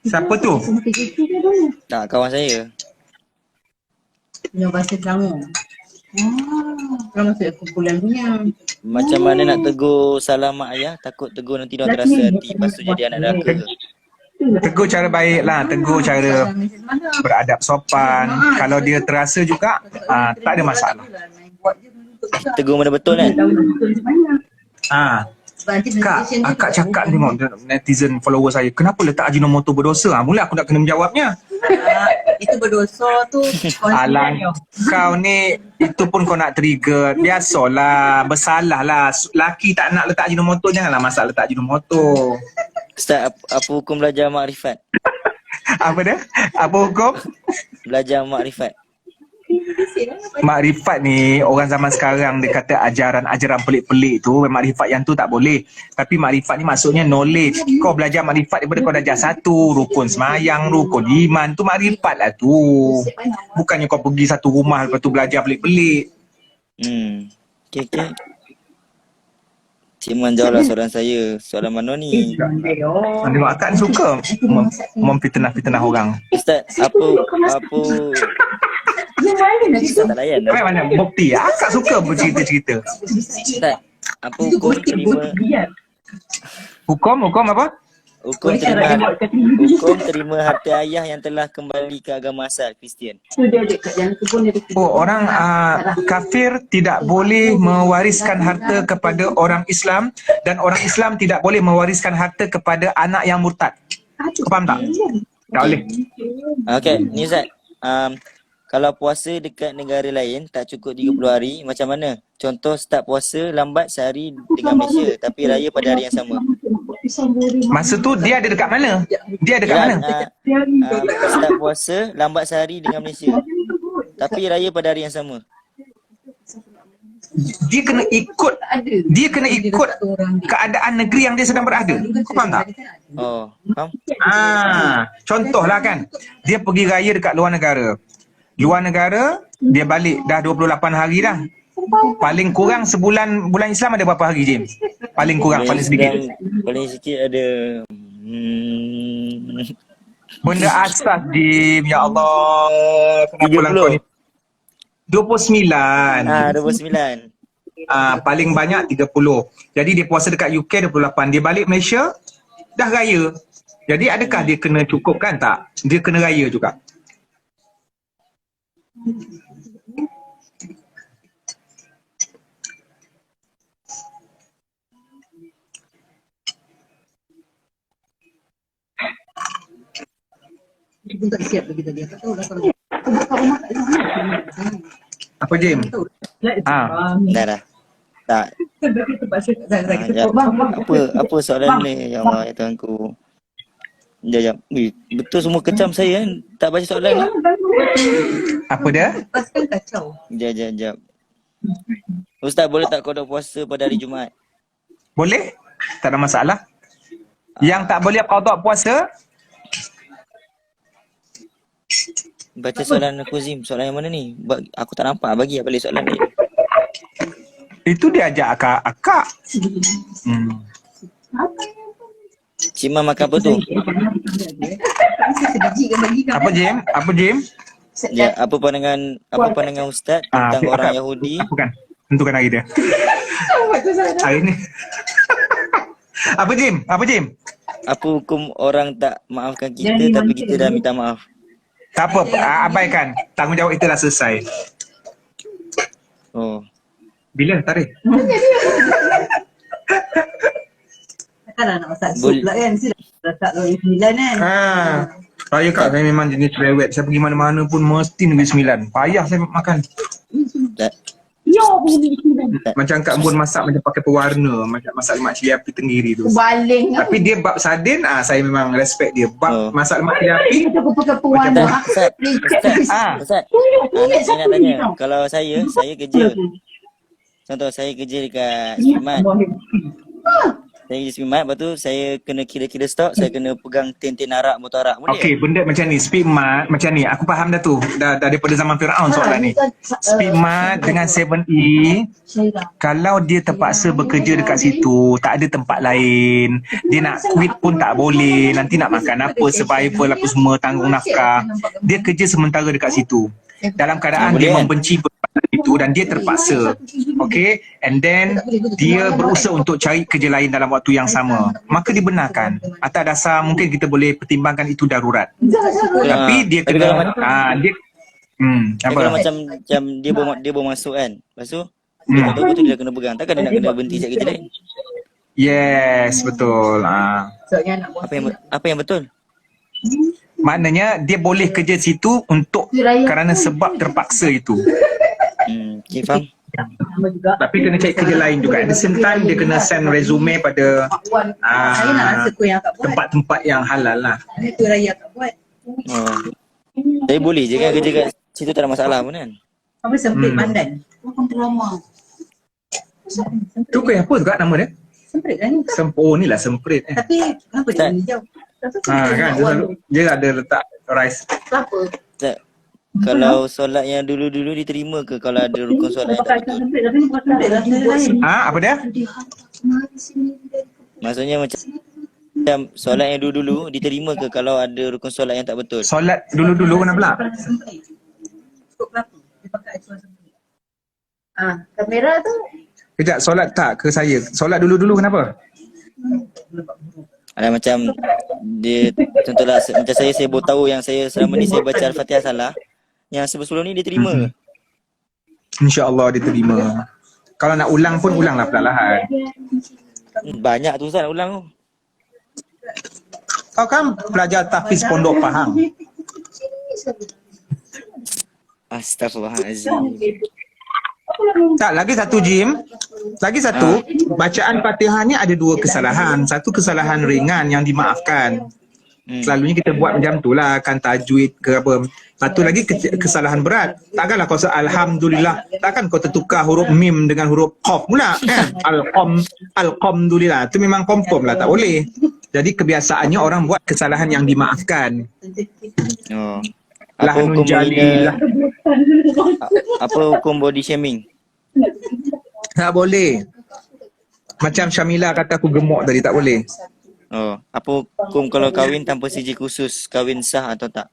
Siapa tu? Semua kecil dia dulu. Tak, kawan saya. Punya bahasa Selangor. Kalau masuk kumpulan punya. Macam mana nak tegur salah mak ayah? Takut tegur nanti dia terasa hati. Lepas tu jadi anak neraka ke? Tegur cara baik lah. Tegur cara beradab sopan. Kalau dia terasa juga, tak ada masalah. Tegur mana betul kan? Kak, akak cakap tengok netizen follower saya, kenapa letak Ajinomoto berdosa? Mula aku nak kena menjawabnya. Itu berdosa tu. Alang, kau ni, itu pun kau nak trigger. Biasalah, bersalah lah. Laki tak nak letak Ajinomoto, janganlah masak letak Ajinomoto. Ustaz, apa hukum belajar makrifat? Apa dia? Apa hukum? Belajar makrifat. Makrifat ni, orang zaman sekarang dia kata ajaran-ajaran pelik-pelik tu, makrifat yang tu tak boleh. Tapi makrifat ni maksudnya knowledge. Kau belajar makrifat daripada kau darjah 1, rukun semayang, rukun iman, tu makrifat lah tu. Bukannya kau pergi satu rumah lepas tu belajar pelik-pelik. Okay. Cik Man jawablah soalan saya. Soalan mana ni? Tengok akak ni suka memfitnah-fitnah orang. Ustaz, apa Ustaz tak layan dah. Mana bukti? Akak suka bercerita-cerita. Ustaz, apa hukum Hukum apa? Hukum terima harta ayah yang telah kembali ke agama asal Kristian. Oh, orang kafir tidak boleh mewariskan harta kepada orang Islam dan orang Islam tidak boleh mewariskan harta kepada anak yang murtad. Kau faham tak? Tak boleh. Okay, ni Ustaz. Kalau puasa dekat negara lain tak cukup 30 hari, macam mana? Contoh start puasa lambat sehari dengan Malaysia tapi raya pada hari yang sama. Masa tu dia ada dekat mana? Dia ada dekat mana? Start puasa lambat sehari dengan Malaysia tapi raya pada hari yang sama. Dia kena ikut keadaan negeri yang dia sedang berada. Kau faham tak? Oh, faham? Contohlah kan, dia pergi raya dekat luar negara. Luar negara, dia balik dah 28 hari dah. Paling kurang sebulan, bulan Islam ada berapa hari, James? Paling kurang, paling sedikit. Paling sikit ada benda asas, Jim. Ya Allah. Kenapa lah kau ni? 29. 29. Paling banyak 30. Jadi dia puasa dekat UK 28. Dia balik Malaysia, dah raya. Jadi adakah dia kena cukup kan? Tak. Dia kena raya juga. Dia pun tak siap lagi tadi. Tak tahu lah kalau Apa, Jim? Dah. Tak. Terpaksa tak Ah, kita ya. bang. Apa soalan ni? Ya Allah, ya Tuhanku. Sekejap. Betul semua kecam saya kan? Tak baca soalan ni. Apa dia? Pasal kacau. Sekejap. Ustaz, boleh tak kodok puasa pada hari Jumaat? Boleh? Tak ada masalah. Yang tak boleh qada puasa, Baca soalan aku Zim. Soalan yang mana ni? Aku tak nampak. Bagi balik soalan ni. itu dia ajak akak. Cik Man makan apa tu? Sebiji kan bagi kau. Apa Jim? Ya, apa pandangan Ustaz tentang orang Yahudi? Bukan. Tentukan hari dia. Hari ni. Apa Jim? Apa hukum orang tak maafkan kita tapi kita dah minta maaf? Tak apa, abaikan. Tanggungjawab itu dah selesai. Oh. Bila tarik? Takkanlah nak masak sup pula kan. Mesti dah tak Negeri Sembilan kan. Saya kat saya memang jenis cerewet. Saya pergi mana-mana pun mesti Negeri Sembilan. Payah saya makan. Tak. Ya, Negeri Sembilan. Macam Kak Bun masak macam pakai pewarna. Macam masak lemak cili api tenggiri tu. Baling. Tapi dia bab sardin, saya memang respect dia. Bab masak lemak cili api, Kita pakai pewarna. Ustaz. Ustaz. Saya nak tanya. Kalau saya kerja. Contoh saya kerja dekat Swimat. Saya kerja Swimat, lepas tu saya kena kira-kira stok, saya kena pegang tin-tin arak, botol arak. Boleh? okey, benda macam ni, Speedmart macam ni, aku faham dah tu. Dah daripada zaman Firaun soalan ni. Speedmart dengan 7E, kalau dia terpaksa bekerja dekat situ, tak ada tempat lain, dia nak quit pun tak boleh, nanti nak makan apa, survival apa semua, tanggung nafkah. Dia kerja sementara dekat situ. Dalam keadaan dia membenci itu dan dia terpaksa. Okay, and then dia berusaha untuk cari kerja lain dalam waktu yang sama, maka dibenarkan. Atas dasar mungkin kita boleh pertimbangkan itu darurat. Tapi dia kena dia apa? Kalau macam dia baru masuk kan. Lepas tu dia tak tahu betul dia kena pegang. Takkan dia nak kena berhenti cari kerja lain. Yes, betul. Apa yang betul? Maknanya dia boleh kerja situ untuk kerana sebab terpaksa itu. Okay, faham. Tapi kena cari kerja lain juga. At the same time dia kena send resume pada Saya nak rasa kau yang tak buat. tempat-tempat yang halal lah. Itu raya tak buat. Oh. Saya boleh je kan kerja kat situ, tak ada masalah pun kan. Apa semprit pandan? Makan drama. Tu ke apa juga nama dia? Semprit kan ni. Oh ni lah semprit. Tapi kenapa dia hijau? Kan dia ada letak rice. Kenapa? Tak. Kalau solat yang dulu-dulu diterima ke kalau ada rukun solat yang tak betul? Semprit tapi ni bukan semprit lah. Apa dia? Maksudnya macam solat yang dulu-dulu diterima ke kalau ada rukun solat yang tak betul? Solat dulu-dulu kenapa pula? Semprit. Cukup kenapa? Dia pakai acuan semprit. Kamera tu. Kejap, solat tak ke saya? Solat dulu-dulu kenapa? Ada macam dia contohlah macam saya baru tahu yang saya selama ni saya baca Al-Fatihah salah. Yang sebelum ni dia terima. InsyaAllah dia terima. Kalau nak ulang pun ulanglah perlahan. Banyak tu Ustaz nak ulang tu. Kau kan pelajar tahfiz Pondok Pahang. Astaghfirullahalazim. Tak, lagi satu Jim. Lagi satu, bacaan Fatihah ni ada dua kesalahan. Satu kesalahan ringan yang dimaafkan. Selalunya kita buat macam tu lah, kan tajwid ke apa. Satu lagi kesalahan berat. Takkanlah kau Alhamdulillah, takkan kau tertukar huruf mim dengan huruf qaf pula kan. Alhamdulillah, tu memang confirm lah, tak boleh. Jadi kebiasaannya orang buat kesalahan yang dimaafkan. Oh. Lahanun jalilah. Apa hukum body shaming? Tak boleh. Macam Syamila kata aku gemuk tadi, tak boleh. Oh, apa hukum kalau kahwin tanpa sijil khusus, kahwin sah atau tak?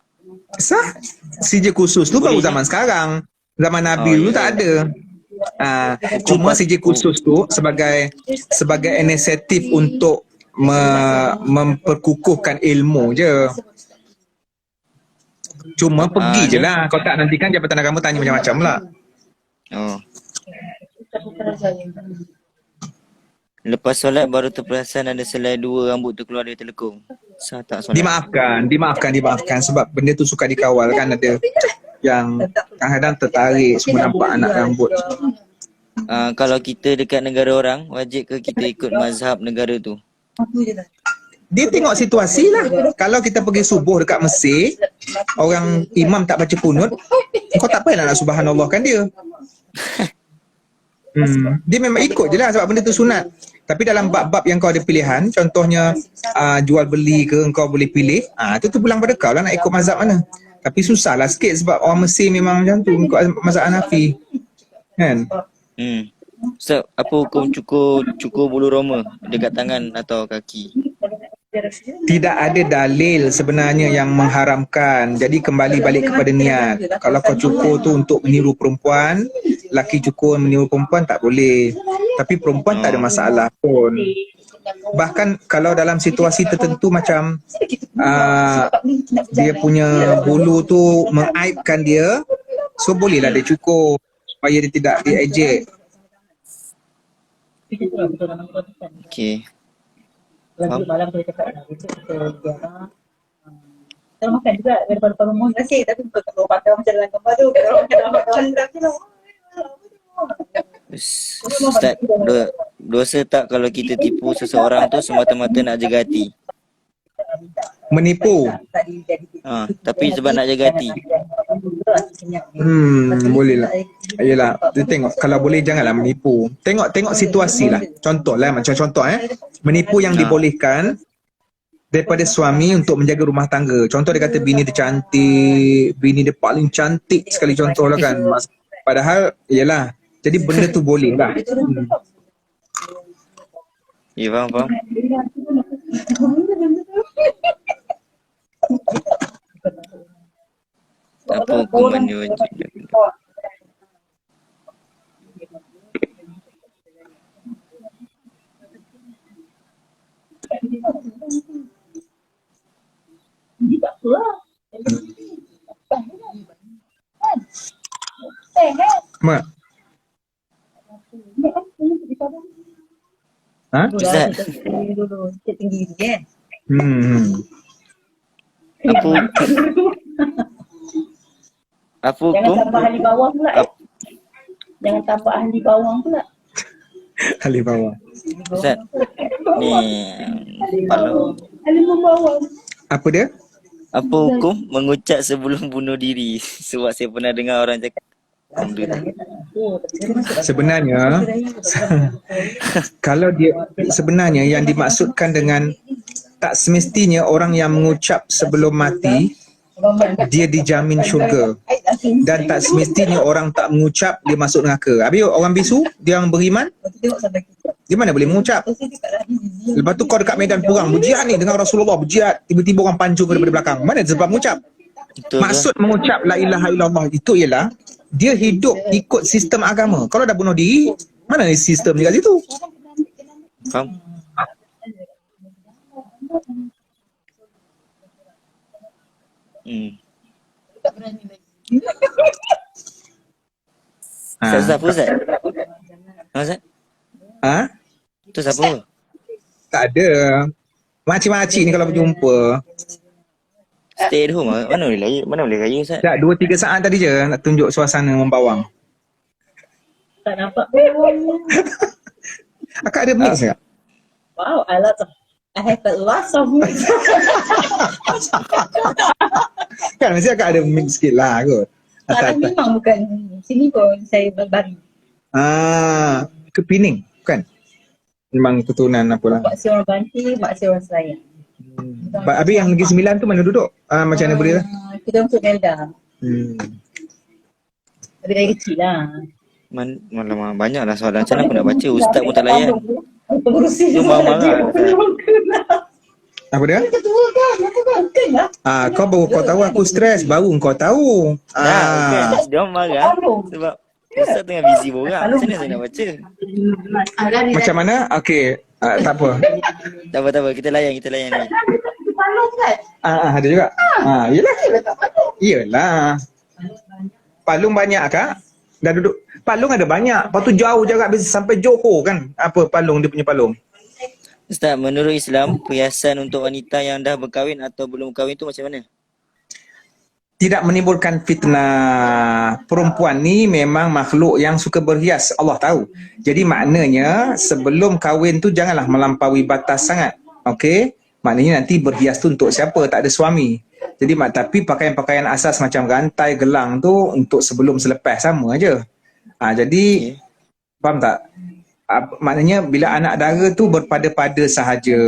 Sah. Sijil khusus tu baru zaman sekarang. Zaman Nabi dulu tak ada. Cuma sijil khusus tu sebagai inisiatif untuk memperkukuhkan ilmu je. Cuma pergi je lah. Kau tak nantikan Jabatan Agama tanya macam-macam lah. Oh. Lepas solat baru terperasan ada selai dua rambut tu keluar dari telekung. Sah tak solat? Dimaafkan sebab benda tu suka dikawal kan, ada yang kadang-kadang tertarik semua nampak anak rambut. kalau kita dekat negara orang, wajib ke kita ikut mazhab negara tu? Dia tengok situasi lah. Kalau kita pergi subuh dekat Mesir, orang imam tak baca kunut, kau tak payah nak subhanallahkan dia. Dia memang ikut je lah sebab benda tu sunat. Tapi dalam bab-bab yang kau ada pilihan, contohnya jual beli ke, kau boleh pilih, tu pulang pada kau lah nak ikut mazhab mana. Tapi susah lah sikit sebab orang Mesir memang macam tu, ikut mazhab Hanafi. Kan? Ustaz, apa hukum cukur bulu roma dekat tangan atau kaki? Tidak ada dalil sebenarnya yang mengharamkan. Jadi kembali balik kepada niat. Kalau kau cukur tu untuk meniru perempuan, laki cukur meniru perempuan tak boleh. Tapi perempuan tak ada masalah pun. Bahkan kalau dalam situasi tertentu macam dia punya bulu tu mengaibkan dia, so bolehlah dia cukur supaya dia tidak diejek. Okey. Lalu malam kita cakap nak besok kita ziarah. Kita makan juga daripada rumah nasi, tapi kalau pakai macam dalam gambar tu, kalau orang makan dalam lelaki lah. Ustaz, dosa tak kalau kita tipu seseorang tu semata-mata nak jaga hati? Menipu. Tapi sebab nak jaga hati. Boleh lah. Yelah, dia tengok kalau boleh janganlah menipu. Tengok situasi lah. Contoh lah, macam contoh menipu yang dibolehkan daripada suami untuk menjaga rumah tangga. Contoh dia kata bini dia cantik, bini dia paling cantik sekali, contoh lah kan. Padahal yelah, jadi benda tu boleh lah. Ya, faham. Apa hukumannya wajib? Mak. Ustaz. Tinggi kan? Apa Jangan hukum? tambah ahli bawah pula. Jangan tambah ahli bawah pula. Ahli bawah. Ustaz, ni kalau Ahli bawah. Apa dia? apa hukum mengucap sebelum bunuh diri? Sebab saya pernah dengar orang cakap sebenarnya kalau dia sebenarnya yang dimaksudkan dengan tak semestinya orang yang mengucap sebelum mati dia dijamin syurga, dan tak semestinya orang tak mengucap dia masuk neraka. Habis orang bisu, dia yang beriman, dia mana boleh mengucap. Lepas tu kau dekat medan perang berjihad ni dengan Rasulullah, berjihad, tiba-tiba orang pancung daripada belakang, mana sebab mengucap. betul Maksud mengucap la ilaha illallah itu ialah dia hidup ikut sistem agama. Kalau dah bunuh diri, mana sistem dia kat situ? faham? Ustaz siapa Ustaz? Ustaz? Tu siapa? Tak ada. Makcik-makcik ni kalau berjumpa, Stay at home lah. Mana boleh raya Ustaz? tak 2-3 saat tadi je nak tunjuk suasana membawang. Tak nampak pun. Akak ada mix tak? Wow, I have a lot of mix. Kan mesti akak ada mix sikit lah kot. Sekarang memang bukan sini pun saya baru. Ke Pening bukan? Memang keturunan apalah. Mak si orang Banti, mak si orang Selayang. Habis yang Negeri Sembilan tu mana duduk? Macam mana boleh lah? Kita untuk Melda. Tapi dari kecil lah. Malam banyak lah soalan. Macam mana aku nak baca? Ustaz pun tak layan. Pengurusi Tu marah-marah. Apa dia? Ketua kan, aku kan lah. Kau baru kau tahu aku stres, baru kau tahu. Bukan. Dia orang marah sebab Ustaz tengah busy borang. Macam mana saya nak baca? Macam mana? Okey, tak apa. Tak apa. Kita layan ni. Palung kan? Ada juga. Yelah. Yelah. Palung banyak kak? Dah duduk. Palung ada banyak. Lepas tu jauh jarak sampai Johor kan? Apa palung dia punya palung? Ustaz, menurut Islam, perhiasan untuk wanita yang dah berkahwin atau belum berkahwin tu macam mana? tidak menimbulkan fitnah. Perempuan ni memang makhluk yang suka berhias, Allah tahu. Jadi maknanya sebelum kahwin tu janganlah melampaui batas sangat. Okey? Maknanya nanti berhias tu untuk siapa? Tak ada suami. Jadi tapi pakaian-pakaian asas macam rantai, gelang tu untuk sebelum selepas sama aja. Jadi faham tak? Maknanya bila anak dara tu berpada-pada sahaja.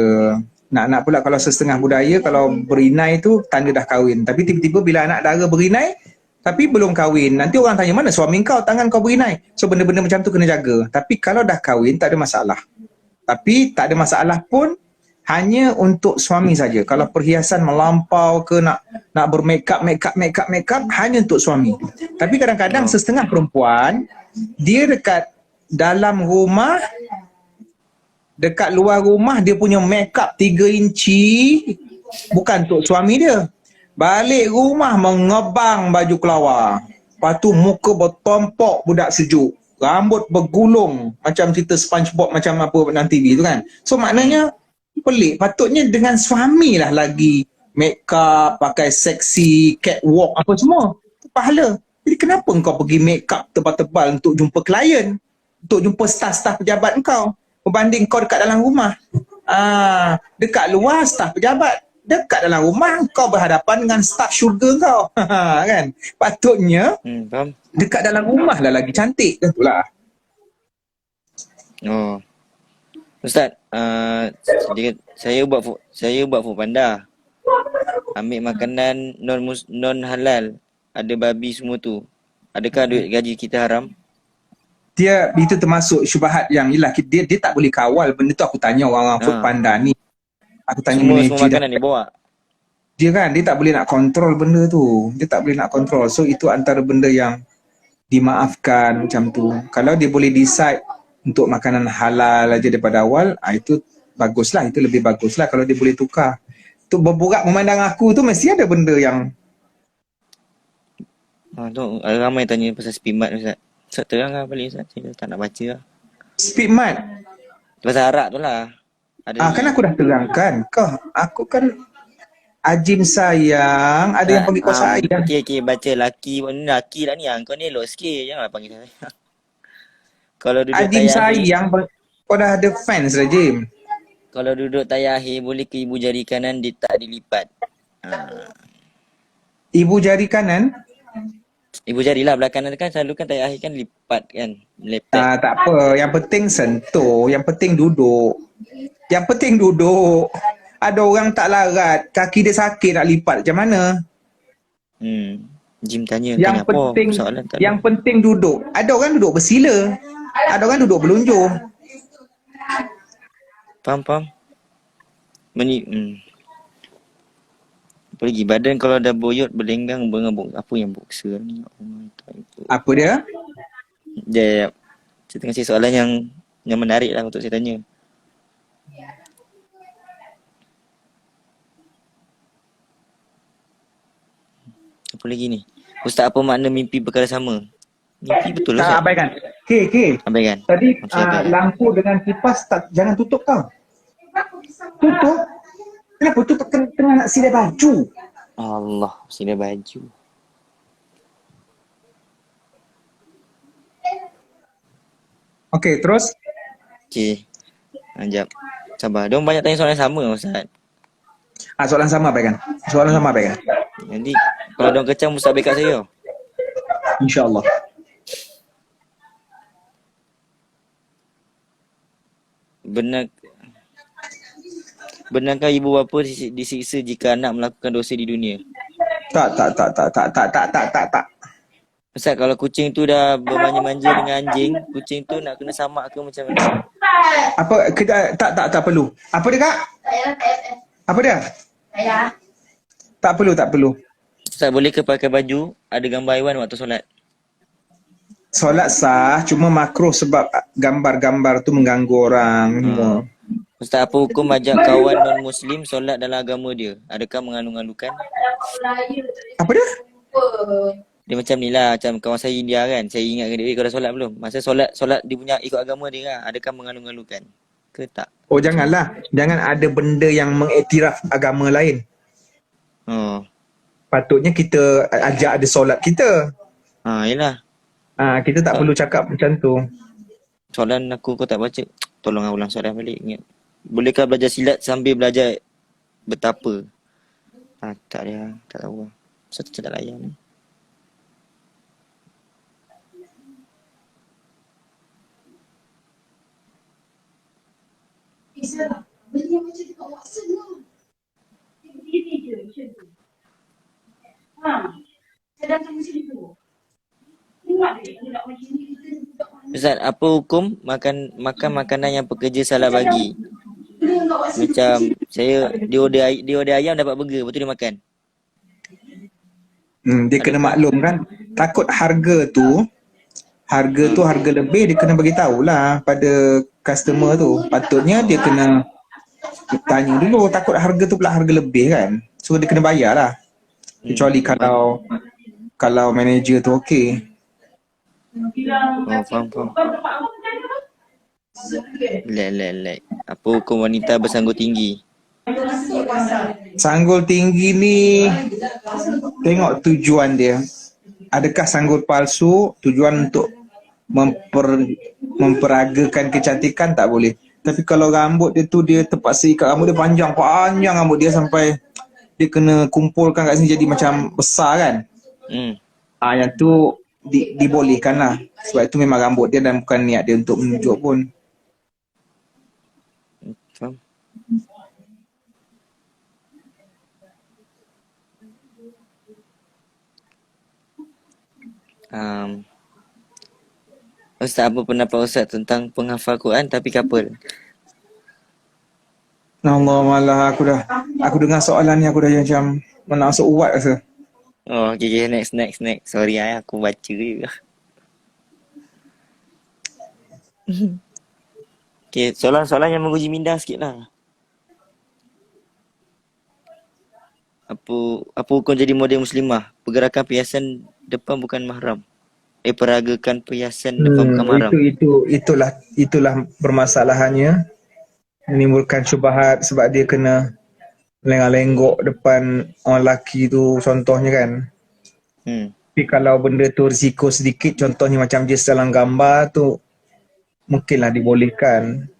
Nak pula kalau setengah budaya, kalau berinai tu tanda dah kahwin. Tapi tiba-tiba bila anak dara berinai tapi belum kahwin, nanti orang tanya mana suami kau, tangan kau berinai. So benda-benda macam tu kena jaga. Tapi kalau dah kahwin tak ada masalah. Tapi tak ada masalah pun hanya untuk suami saja. Kalau perhiasan melampau ke nak bermakeup hanya untuk suami. Tapi kadang-kadang setengah perempuan dia dekat dalam rumah, dekat luar rumah dia punya makeup 3 inci bukan untuk suami dia. Balik rumah mengebang baju kelawar. Lepas tu muka bertompok budak sejuk. Rambut bergulung macam cerita SpongeBob macam apa dalam TV tu kan. So maknanya pelik. Patutnya dengan suami lah lagi makeup, pakai seksi, catwalk apa semua. Pahala. Jadi kenapa kau pergi makeup tebal-tebal untuk jumpa klien? Untuk jumpa staf-staf pejabat kau? Berbanding kau dekat dalam rumah. Dekat luar staf pejabat, dekat dalam rumah kau berhadapan dengan staf syurga kau. Kan? Patutnya dekat dalam rumah lah lagi cantik. Itulah. Ustaz, saya buat food panda. Ambil makanan non halal, ada babi semua tu. Adakah duit gaji kita haram? Dia itu termasuk syubhat yang ialah dia tak boleh kawal benda tu. Aku tanya orang food panda ni. Aku tanya semua makanan dia bawa. Dia kan dia tak boleh nak kontrol benda tu. Dia tak boleh nak kontrol. So itu antara benda yang dimaafkan macam tu. Kalau dia boleh decide untuk makanan halal aja daripada awal, itu baguslah, itu lebih baguslah kalau dia boleh tukar. Tu berburak memandang aku tu mesti ada benda yang tu ramai tanya pasal speedmat Ustaz. Ustaz terangkan balik Ustaz, saya tak nak baca lah. Speedmat? Bahasa Arab tu lah. Kan aku dah terangkan. Aku kan Ajim sayang, ada yang panggil kau sayang. Okey, baca laki lah ni. Kau ni elok sikit, janganlah panggil saya. Kalau duduk Ajim sayang, kau dah ada fans dah Jim. Kalau duduk tayar akhir, boleh ke ibu jari kanan dia tak dilipat. Ibu jari kanan? Ibu jari lah belah kanan kan selalu kan tayar akhir kan lipat kan. Melepat. Tak apa, yang penting sentuh, yang penting duduk. Yang penting duduk. Ada orang tak larat, kaki dia sakit nak lipat, macam mana? Jim tanya yang penting, apa soalan tak yang penting duduk. Ada orang duduk bersila. Ada orang duduk berlunjur. Faham. Apa lagi? Badan kalau dah boyot berlenggang berengabuk. Apa yang boxer ni? Apa dia? Saya tengah cari soalan yang menarik lah untuk saya tanya. Apa lagi ni? Ustaz, apa makna mimpi perkara sama? Mimpi betul lah Ustaz? Tak, abaikan. Okey. Abaikan. Tadi lampu dengan kipas jangan tutup tau. Tutup? Kenapa tutup tengah nak sidai baju? Allah, sidai baju. Okey, terus? Okey. Sekejap. Sabar. Diorang banyak tanya soalan sama Ustaz. Soalan sama abaikan. Nanti kalau diorang kecam Ustaz backup saya. InsyaAllah. Benarkah ibu bapa disiksa jika anak melakukan dosa di dunia? Tak. Ustaz, kalau kucing tu dah bermanja-manja dengan anjing, kucing tu nak kena samak ke macam mana? Apa? Tak perlu. Apa dia Kak? Apa dia? Tak perlu. Ustaz, boleh ke pakai baju ada gambar haiwan waktu solat? Solat sah, cuma makruh sebab gambar-gambar tu mengganggu orang. Ustaz, apa hukum ajak kawan non-Muslim solat dalam agama dia? Adakah mengandung-andungkan? Apa dia? Dia macam ni lah, macam kawan saya India kan. Saya ingatkan dia, kau dah solat belum? Masa solat dia punya ikut agama dia kan. Adakah mengandung-andungkan? Ke tak? Oh janganlah. Jangan ada benda yang mengiktiraf agama lain. Patutnya kita ajak ada solat kita. Yelah. Kita tak perlu cakap macam tu. Soalan aku kau tak baca. Tolong ulang soalan balik. Ingat. Bolehkah belajar silat sambil belajar betapa? Tak dia. Tak tahu lah. Satu tak layan ni. Beli yang macam dekat Watson lah. Begini je macam tu. Saya datang macam tu. Ingat dia nak macam ni kita budak mana. Ustaz, apa hukum makan makanan yang pekerja salah bagi? Beli yang kat Watson. Macam dia order ayam dapat burger, betul dia makan. Dia kena maklum kan. Takut harga tu harga lebih, dia kena bagi tahulah pada customer tu. Patutnya dia kena tanya dulu, takut harga tu pula harga lebih kan. So dia kena bayar lah. Kecuali kalau manager tu okey. Faham. Lek. Apa hukum wanita bersanggul tinggi? Sanggul tinggi ni tengok tujuan dia. Adakah sanggul palsu tujuan untuk memperagakan kecantikan? Tak boleh. Tapi kalau rambut dia tu, dia terpaksa ikat rambut dia panjang rambut dia sampai dia kena kumpulkan kat sini jadi macam besar kan. Yang tu dibolehkan lah. Sebab itu memang rambut dia dan bukan niat dia untuk menunjuk pun. Ustaz, apa pendapat Ustaz tentang penghafal Quran tapi couple? Allah malah aku dengar soalan ni aku dah macam nak masuk uat rasa. Okay, next. Sorry aku baca juga. Okay, soalan-soalan yang menguji minda sikit lah. Apa hukum jadi model muslimah? Pergerakan perhiasan depan bukan mahram. Peragakan perhiasan depan bukan mahram. Itulah permasalahannya. Menimbulkan syubhat sebab dia kena lenggok depan orang lelaki tu contohnya kan. Tapi kalau benda tu risiko sedikit, contohnya macam dia dalam gambar tu, mungkinlah dibolehkan.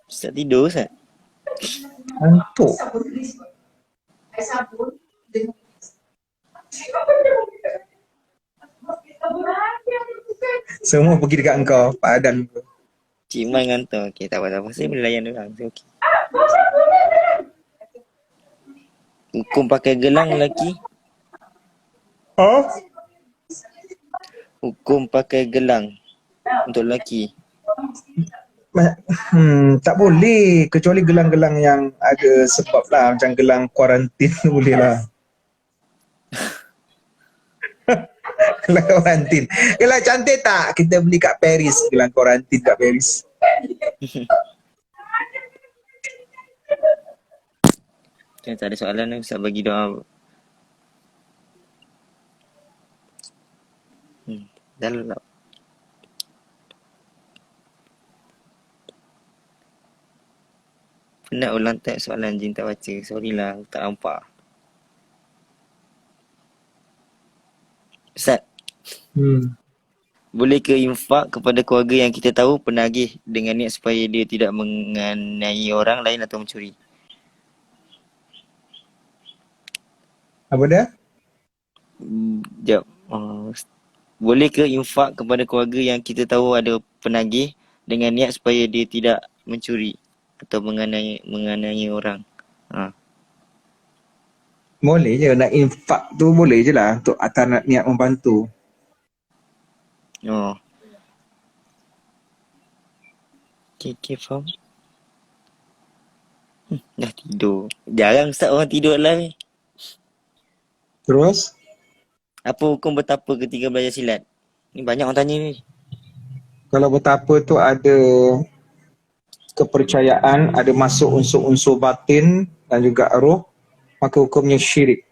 Ustaz tidur Ustaz? Ngantuk. Semua pergi dekat engkau, Pak Adan. Cik Man ngantuk. Okay, tak apa-apa. Saya boleh layan orang. So, okay. Hukum pakai gelang lelaki? Hukum pakai gelang untuk lelaki? Tak boleh. Kecuali gelang-gelang yang ada sebab lah. Macam gelang kuarantin tu boleh lah. Gelang kuarantin. Gelang cantik tak? Kita beli kat Paris. Gelang kuarantin kat Paris. Okay, tak ada soalan ni. Ustaz bagi doa. Dah lah. Nak ulang tak soalan Jin tak baca. Sorry lah, tak nampak. Ustaz. Boleh ke infak kepada keluarga yang kita tahu penagih dengan niat supaya dia tidak menganiaya orang lain atau mencuri? Apa dia? Jap. Boleh ke infak kepada keluarga yang kita tahu ada penagih dengan niat supaya dia tidak mencuri atau menganiaya orang? Boleh je, nak infak tu boleh je lah untuk atas niat membantu. Okay, faham. Dah tidur. Jarang Ustaz orang tidur lah ni. Terus? Apa hukum betapa ketika belajar silat? Ni banyak orang tanya ni. Kalau betapa tu ada kepercayaan, ada masuk unsur-unsur batin dan juga roh, maka hukumnya syirik.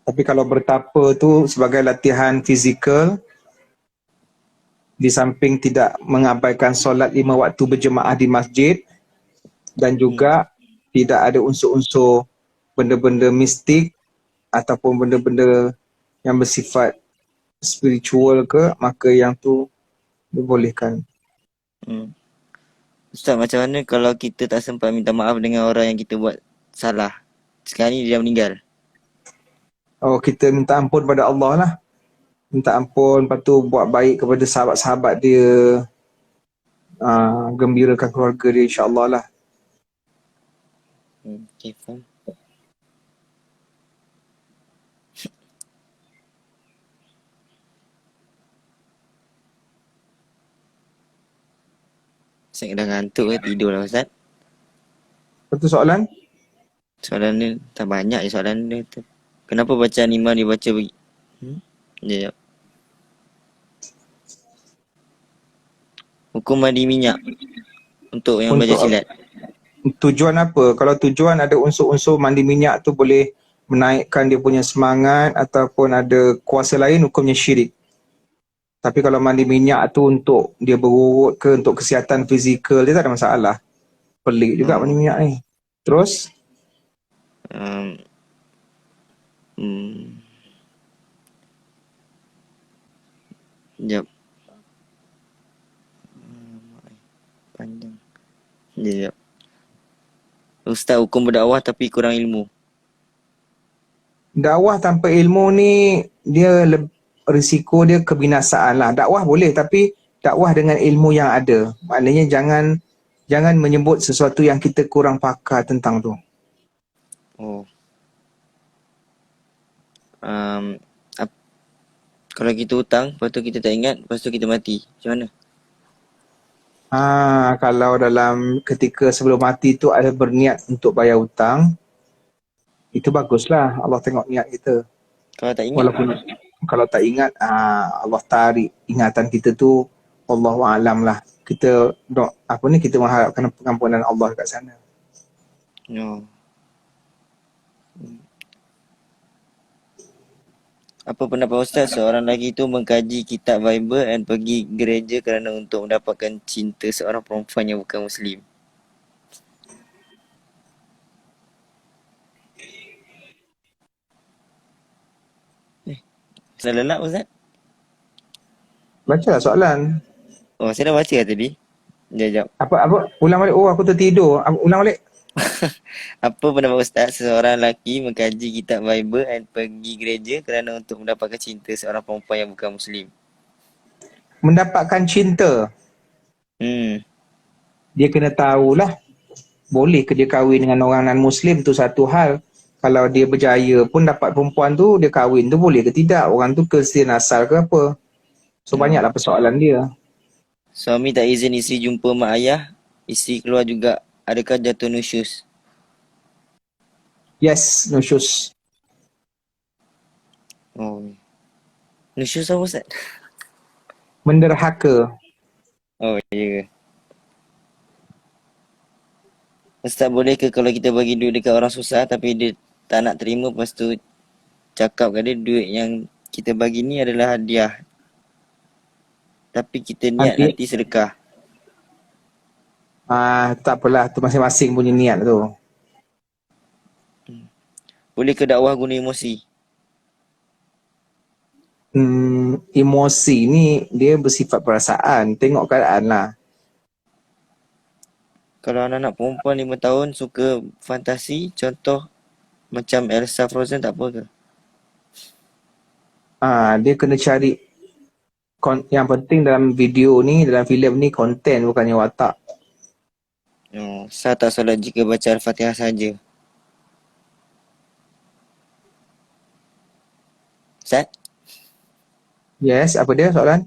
Tapi kalau bertapa tu sebagai latihan fizikal, di samping tidak mengabaikan solat 5 waktu berjemaah di masjid dan juga tidak ada unsur-unsur benda-benda mistik ataupun benda-benda yang bersifat spiritual ke, maka yang tu dibolehkan. Ustaz, macam mana kalau kita tak sempat minta maaf dengan orang yang kita buat salah? Sekarang ni dia dah meninggal. Oh, kita minta ampun pada Allah lah. Minta ampun, lepas tu buat baik kepada sahabat-sahabat dia, gembirakan keluarga dia, insyaAllah lah. Okay, faham. Saya dah ngantuk ke tidur lah Ustaz. Lepas tu soalan? Soalan ni tak banyak je soalan dia tu. Kenapa bacaan imam dibaca bagi? Sekejap. Hukum mandi minyak untuk yang belajar silat. Tujuan apa? Kalau tujuan ada unsur-unsur mandi minyak tu boleh menaikkan dia punya semangat ataupun ada kuasa lain, hukumnya syirik. Tapi kalau mandi minyak tu untuk dia berurut ke, untuk kesihatan fizikal, dia tak ada masalah. Pelik juga mandi minyak ni. Terus? Sekejap. Panjang. Sekejap. Ustaz, hukum berdakwah tapi kurang ilmu. Dakwah tanpa ilmu ni, risiko dia kebinasaan lah. Dakwah boleh, tapi dakwah dengan ilmu yang ada. Maknanya jangan menyebut sesuatu yang kita kurang pakar tentang tu. Oh. Kalau kita hutang, lepas tu kita tak ingat, lepas tu kita mati. Macam mana? Kalau dalam ketika sebelum mati tu ada berniat untuk bayar hutang, itu baguslah. Allah tengok niat kita. Kalau tak ingat? Walaupun kalau tak ingat, Allah tarik ingatan kita tu, Allahu a'lam lah. Kita kita mengharapkan pengampunan Allah kat sana. No. Apa pendapat Ustaz, seorang lelaki itu mengkaji kitab Bible dan pergi gereja kerana untuk mendapatkan cinta seorang perempuan yang bukan Muslim? Saya lelap Ustaz? Bacalah soalan. Oh, saya dah baca lah tadi. Sekejap. Apa? Ulang balik. Oh, aku tertidur. Ulang balik. Apa pendapat Ustaz, seorang lelaki mengkaji kitab Bible dan pergi gereja kerana untuk mendapatkan cinta seorang perempuan yang bukan Muslim? Mendapatkan cinta. Dia kena tahulah. Boleh ke dia kahwin dengan orang non-Muslim tu satu hal. Kalau dia berjaya pun dapat perempuan tu, dia kahwin tu boleh ke tidak? Orang tu Kristian asal ke apa? So banyaklah persoalan dia. Suami tak izin isteri jumpa mak ayah, isteri keluar juga. Adakah jatuh nusyus? Yes, nusyus. Oh. Nusyus apa Ustaz? Menderhaka. Oh, ya ke? Ustaz, boleh ke kalau kita bagi duit dekat orang susah tapi dia tak nak terima, lepas tu cakap kat dia duit yang kita bagi ni adalah hadiah, tapi kita niat nanti sedekah? Tak apalah, tu masing-masing punya niat tu. Boleh ke dakwah guna emosi? Emosi ni dia bersifat perasaan. Tengok keadaan lah. Kalau anak-anak perempuan 5 tahun suka fantasi, contoh macam Elsa Frozen, tak apa ke? Dia kena cari yang penting dalam video ni, dalam filem ni, konten bukannya watak. Sah tak solat jika baca Al-Fatihah saja? Ustaz? Yes, apa dia soalan?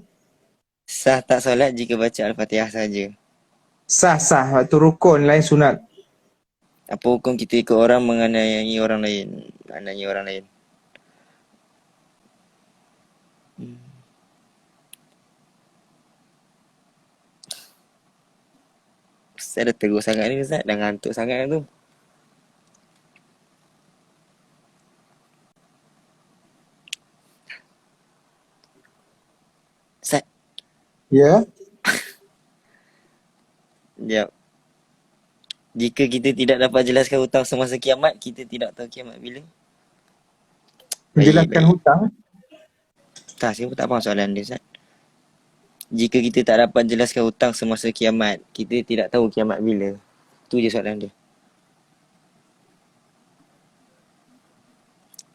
Sah tak solat jika baca Al-Fatihah saja? Sah. Waktu rukun lain sunat. Apa hukum kita ikut orang menganiayai orang lain? Menganiayai orang lain. Ustaz dah teruk sangat ni Ustaz. Dah ngantuk sangat tu. Ustaz. Ya? Sekejap. Jika kita tidak dapat jelaskan hutang semasa kiamat, kita tidak tahu kiamat bila. Menjelaskan hutang. Tak, saya pun tak faham soalan dia, Ustaz. Jika kita tak dapat jelaskan hutang semasa kiamat, kita tidak tahu kiamat bila. Tu je soalan dia.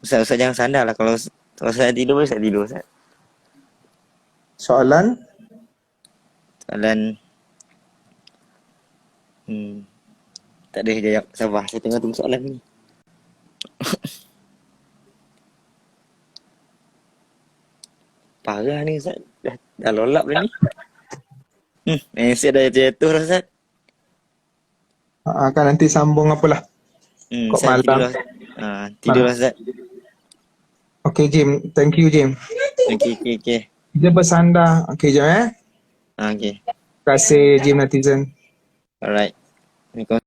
Ustaz jangan sandar lah. Kalau saya tidur, Ustaz tidur, Ustaz. Soalan. Tak ada jawab. Sabar, saya tengah tunggu soalan ni. Parah ni, Ustaz. Dah lolap dah ni. Answer dah jatuh dah, Ustaz. Kan nanti sambung apalah. Kok Ustaz, malam. tidur lah, Ustaz. Okay, Jim. Thank you, Jim. Okay. Dia bersandar. Okay, jom Okay. Terima kasih, Jim Netizen. Alright. Assalamualaikum.